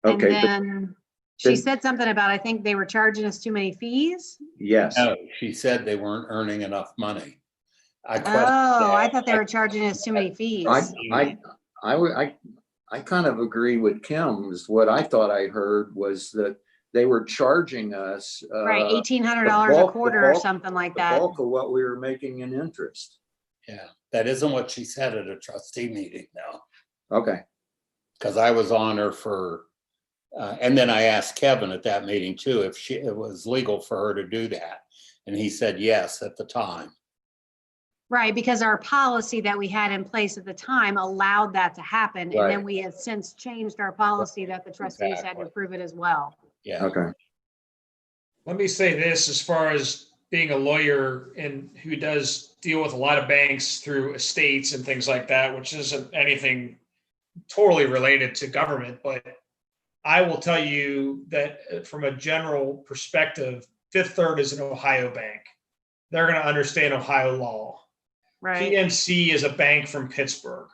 Okay. And then she said something about, I think they were charging us too many fees. Yes. No, she said they weren't earning enough money. I thought they were charging us too many fees. I kind of agree with Kim. Is what I thought I heard was that they were charging us right, $1,800 a quarter or something like that. The bulk of what we were making in interest. Yeah, that isn't what she said at a trustee meeting, though. Okay. Because I was on her for, and then I asked Kevin at that meeting too if it was legal for her to do that, and he said yes at the time. Right, because our policy that we had in place at the time allowed that to happen, and then we have since changed our policy that the trustees had to approve it as well. Yeah. Okay. Let me say this, as far as being a lawyer and who does deal with a lot of banks through estates and things like that, which isn't anything totally related to government, but I will tell you that from a general perspective, Fifth Third is an Ohio bank. They're going to understand Ohio law. Right. PNC is a bank from Pittsburgh.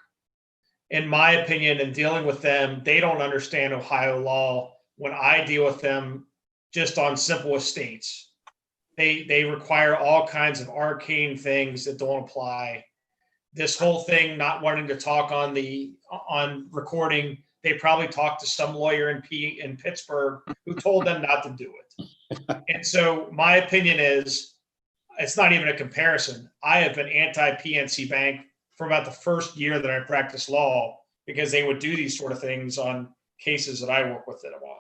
In my opinion, in dealing with them, they don't understand Ohio law. When I deal with them just on simple estates, they require all kinds of arcane things that don't apply. This whole thing, not wanting to talk on recording, they probably talked to some lawyer in Pittsburgh who told them not to do it. And so my opinion is, it's not even a comparison. I have been anti-PNC Bank for about the first year that I practiced law because they would do these sort of things on cases that I work with them on.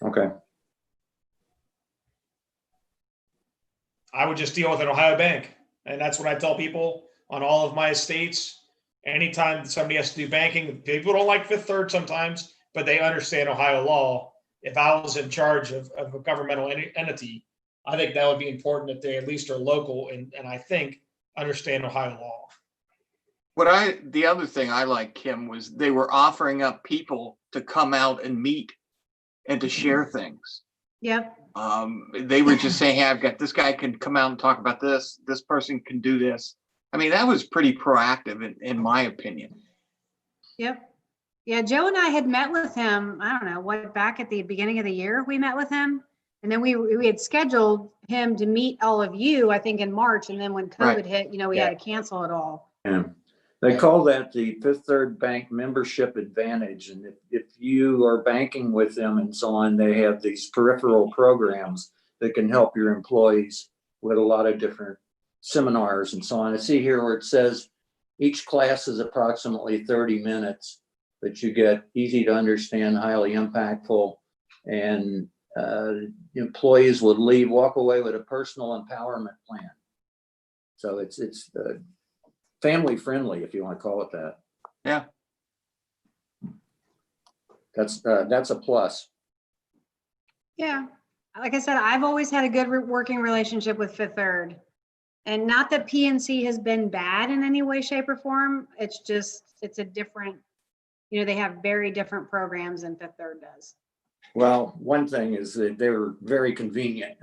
Okay. I would just deal with an Ohio bank. And that's what I tell people on all of my estates. Anytime somebody has to do banking, people don't like Fifth Third sometimes, but they understand Ohio law. If I was in charge of a governmental entity, I think that would be important that they at least are local and I think understand Ohio law. The other thing I like, Kim, was they were offering up people to come out and meet and to share things. Yep. They were just saying, hey, I've got this guy can come out and talk about this. This person can do this. I mean, that was pretty proactive in my opinion. Yep. Yeah, Joe and I had met with him, I don't know, back at the beginning of the year, we met with him. And then we had scheduled him to meet all of you, I think in March. And then when COVID hit, we had to cancel it all. Yeah. They call that the Fifth Third Bank membership advantage. And if you are banking with them and so on, they have these peripheral programs that can help your employees with a lot of different seminars and so on. I see here where it says each class is approximately 30 minutes, but you get easy to understand, highly impactful, and employees would walk away with a personal empowerment plan. So it's family friendly, if you want to call it that. Yeah. That's a plus. Yeah. Like I said, I've always had a good working relationship with Fifth Third. And not that PNC has been bad in any way, shape, or form. It's just, it's a different, you know, they have very different programs than Fifth Third does. Well, one thing is that they were very convenient.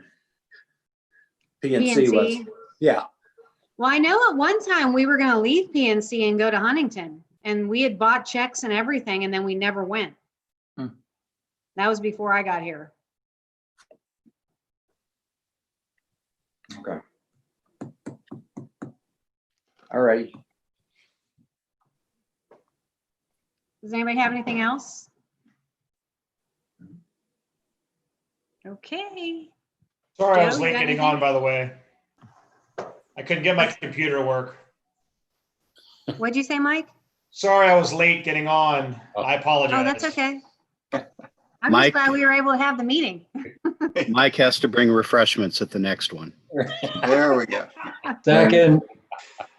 PNC was, PNC. yeah, Well, I know at one time we were going to leave PNC and go to Huntington, and we had bought checks and everything, and then we never went. Hmm. That was before I got here. okay. All right. Does anybody have anything else? Okay. Sorry, I was Joe, you late got getting anything? on, by the way. I couldn't get my computer to work. What'd you say, Mike? Sorry, I was late getting on. I apologize. Oh, that's okay. I'm Mike? just glad we were able to have the meeting. Mike has to bring refreshments at the next one. There we go. Second.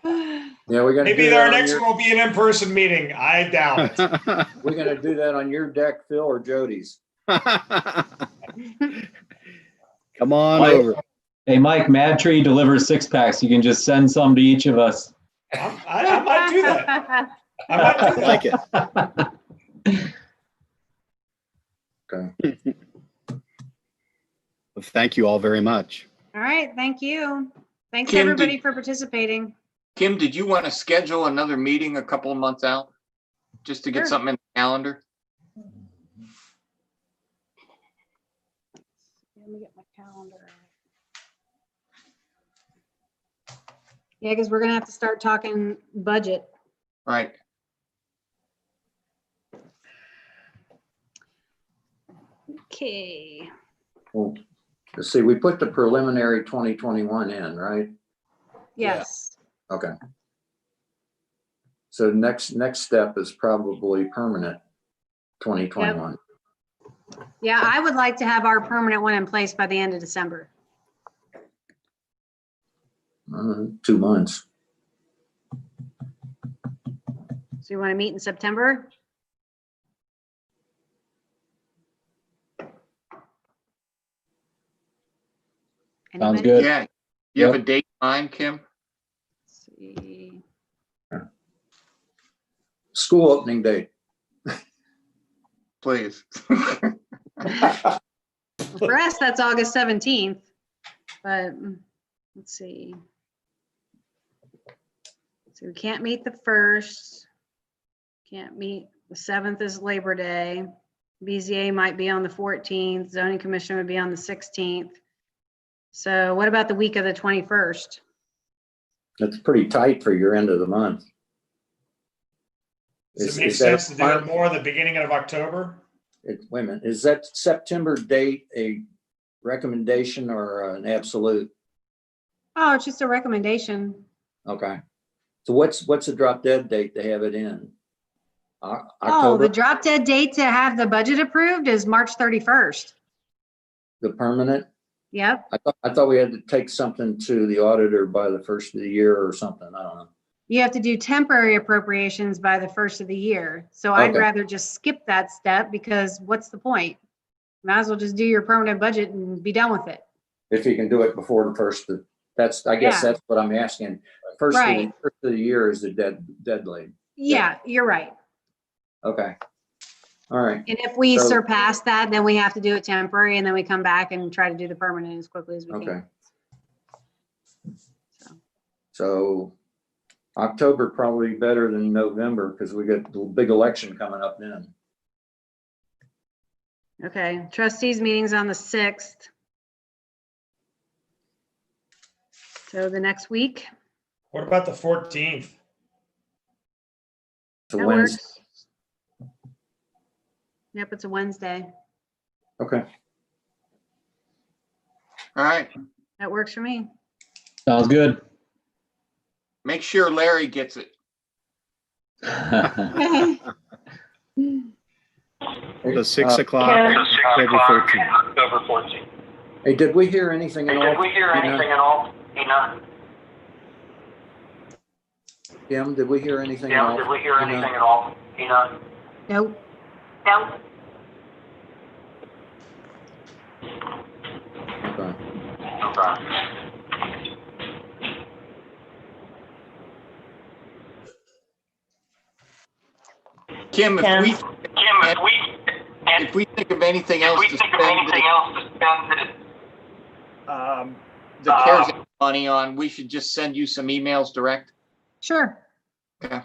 Yeah, we're gonna Maybe do that our on next your, one will be an in-person meeting. I doubt it. we're gonna do that on your deck, Phil, or Jody's. Come on Mike. over. Hey, Mike, Mad Tree delivers 6-packs. You can just send some to each of us. I might do that. I might do I that. like it. Okay. Well, thank you all very much. All right, thank you. Thanks Kim, everybody did- for participating. Kim, did you want to schedule another meeting a couple of months out? Just to get Sure. something in the calendar? Let me get my calendar. Yeah, because we're gonna have to start talking budget. Right. Okay. Well, let's see, we put the preliminary 2021 in, right? Yes. Okay. So next step is probably permanent 2021. Yeah, I would like to have our permanent one in place by the end of December. 2 months. So you want to meet in September? Sounds Anybody? good. Yeah. You have Yep. a date in mind, Kim? Let's see. School opening date. Please. For us, that's August 17th, but let's see. So we can't meet the 1st. Can't meet, the 7th is Labor Day. BZA might be on the 14th. Zoning Commission would be on the 16th. So what about the week of the 21st? That's pretty tight for your end of the month. Does it Is make that sense to do it more the beginning of October? Wait a minute, is that September date a recommendation or an absolute? Oh, it's just a recommendation. Okay. So what's the drop dead date to have it in? Oh, October, the drop dead date to have the budget approved is March 31st. the permanent? Yep. I thought we had to take something to the auditor by the first of the year or something. I don't know. You have to do temporary appropriations by the 1st of the year. So I'd Okay. rather just skip that step because what's the point? Might as well just do your permanent budget and be done with it. If you can do it before the first, I guess Yeah. that's what I'm asking. First Right. of the year is the deadline. Yeah, you're right. Okay. All right. And if we So- surpass that, then we have to do it temporary and then we come back and try to do the permanent as quickly as we Okay. can. So October probably better than November because we got the big election coming up then. Okay, trustees meetings on the 6th. So the next week. What about the 14th? It's a That Wednesday. works. Yep, it's a Wednesday. Okay. All right. That works for me. Sounds good. Make sure Larry gets it. The 6 o'clock, Ken? October 14th. Hey, did we hear anything at all? Kim, did we hear anything at all? Nope. Okay. Kim, Ken? if we think of anything else to spend the CARES Act money on, we should just send you some emails direct. Sure. Okay.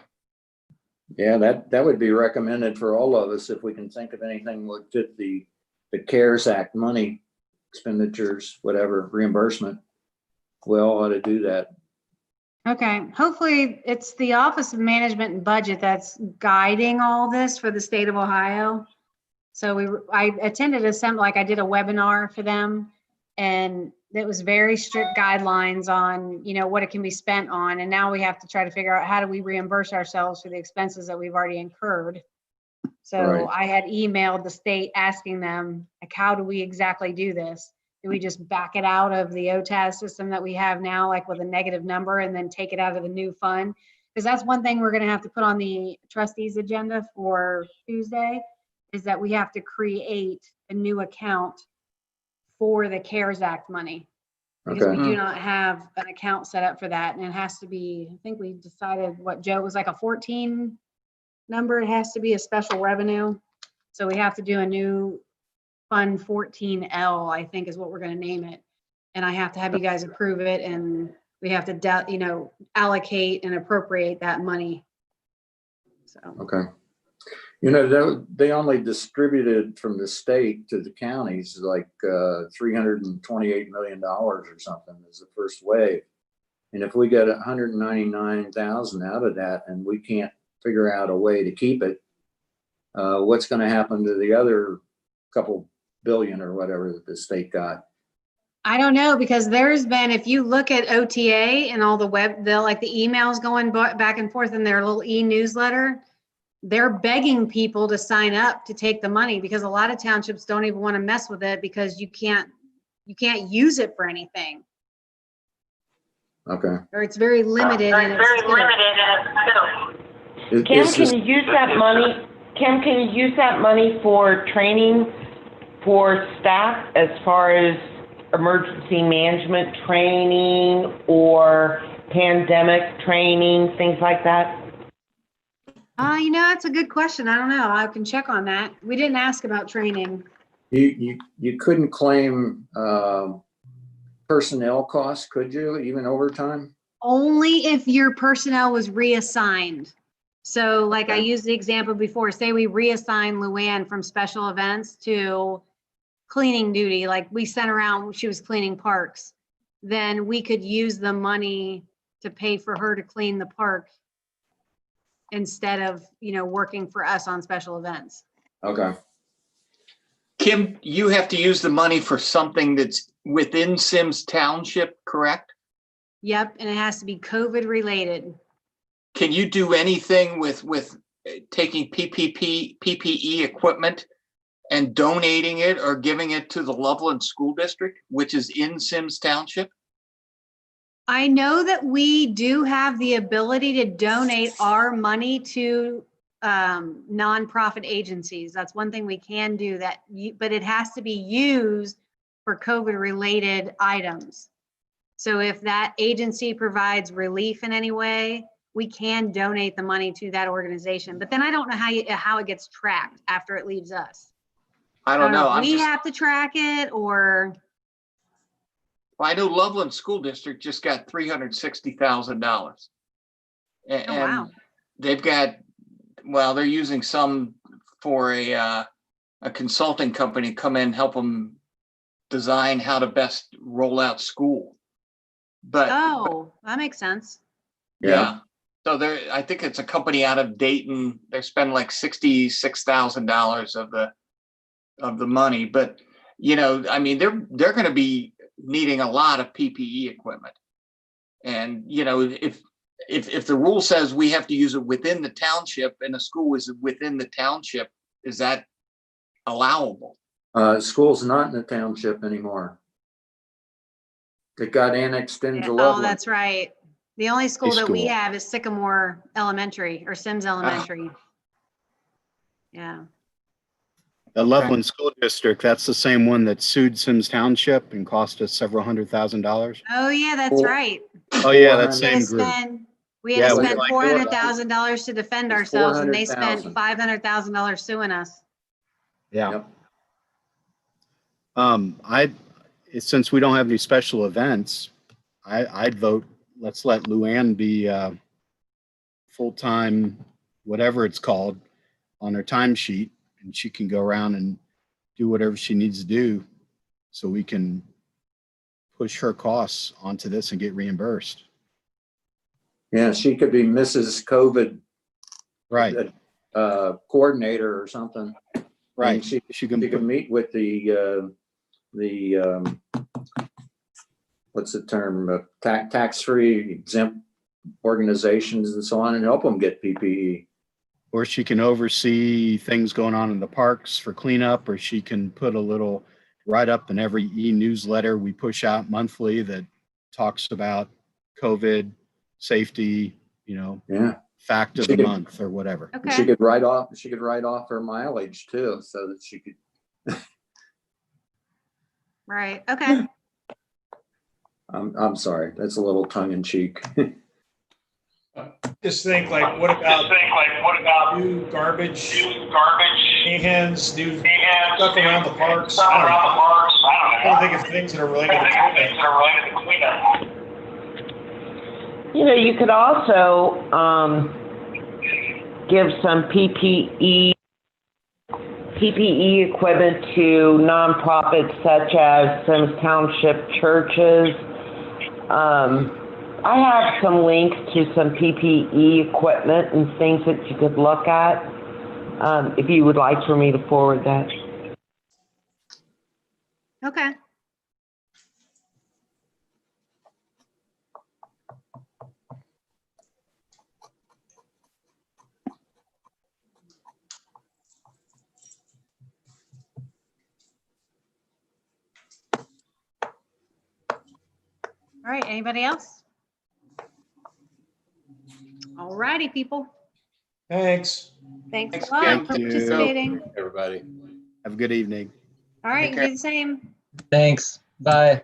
Yeah, that would be recommended for all of us if we can think of anything would fit the CARES Act money, expenditures, whatever, reimbursement. We all ought to do that. Okay, hopefully it's the Office of Management and Budget that's guiding all this for the state of Ohio. So I attended I did a webinar for them, and it was very strict guidelines on, what it can be spent on. And now we have to try to figure out how do we reimburse ourselves for the expenses that we've already incurred. So Right. I had emailed the state asking them, like, how do we exactly do this? Do we just back it out of the OTAS system that we have now, like with a negative number, and then take it out of the new fund? Because that's one thing we're going to have to put on the trustees agenda for Tuesday, is that we have to create a new account for the CARES Act money. Because Okay. we do not have an account set up for that. And it has to be, I think we decided what, Joe, it was like a 14 number. It has to be a special revenue. So we have to do a new Fund 14L, I think is what we're going to name it. And I have to have you guys approve it, and we have to, allocate and appropriate that money. So. Okay. They only distributed from the state to the counties like $328 million or something as the first wave. And if we get 199,000 out of that and we can't figure out a way to keep it, what's going to happen to the other couple billion or whatever that the state got? I don't know, because there's been, if you look at OTA and all the the emails going back and forth in their little e-newsletter, they're begging people to sign up to take the money, because a lot of townships don't even want to mess with it because you can't use it for anything. Okay. Or it's very limited. Kim, can you use that money? Kim, can you use that money for training for staff as far as emergency management training or pandemic training, things like that? That's a good question. I don't know. I can check on that. We didn't ask about training. You couldn't claim personnel costs, could you, even overtime? Only if your personnel was reassigned. So like I Okay. used the example before, say we reassign Luann from special events to cleaning duty, like we sent around, she was cleaning parks, then we could use the money to pay for her to clean the park instead of, working for us on special events. Okay. Kim, you have to use the money for something that's within Symmes Township, correct? Yep, and it has to be COVID related. Can you do anything with taking PPE equipment and donating it or giving it to the Loveland School District, which is in Symmes Township? I know that we do have the ability to donate our money to nonprofit agencies. That's one thing we can do, but it has to be used for COVID related items. So if that agency provides relief in any way, we can donate the money to that organization. But then I don't know how it gets tracked after it leaves us. I don't know. If we have to track it, or. Well, I know Loveland School District just got $360,000. And wow. they've got, they're using some for a consulting company come in, help them design how to best roll out school. But that makes sense. Yeah. So I think it's a company out of Dayton. They're spending like $66,000 of the money, but they're going to be needing a lot of PPE equipment. And if the rule says we have to use it within the township and the school is within the township, is that allowable? School's not in the township anymore. It got annexed into Loveland. Oh, that's right. The only school that we School. have is Sycamore Elementary or Symmes Elementary. Yeah. The Loveland School District, that's the same one that sued Symmes Township and cost us several $100,000. Oh, yeah, that's Cool. right. Oh, yeah, that They same group. We had Yeah, to we spend like $400,000 to defend It's ourselves and they spent $400,000. $500,000 suing us. Yeah. Yep. Since we don't have any special events, I'd vote, let's let Luann be full-time, whatever it's called, on her timesheet, and she can go around and do whatever she needs to do so we can push her costs onto this and get reimbursed. Yeah, she could be Mrs. COVID Right, coordinator or something. right. And she She can could put, meet with the what's the term, tax-free exempt organizations and so on, and help them get PPE. or she can oversee things going on in the parks for cleanup, or she can put a little write-up in every e-newsletter we push out monthly that talks about COVID, safety, Yeah. fact of She the could- month or whatever. She Okay, could write off her mileage too, so that she could, right, okay. I'm sorry, that's a little tongue in cheek. Just think like, what about new garbage, cans, new stuff around the parks? I don't think it's things that are related to cleanup. You could also give some PPE equipment to nonprofits such as Symmes Township churches. I have some links to some PPE equipment and things that you could look at, if you would like for me to forward that. Okay. All right, anybody else? All righty, people. Thanks. Thanks a lot for Thank you. participating. Everybody. Have a good evening. All right, you do the same. Thanks. Bye.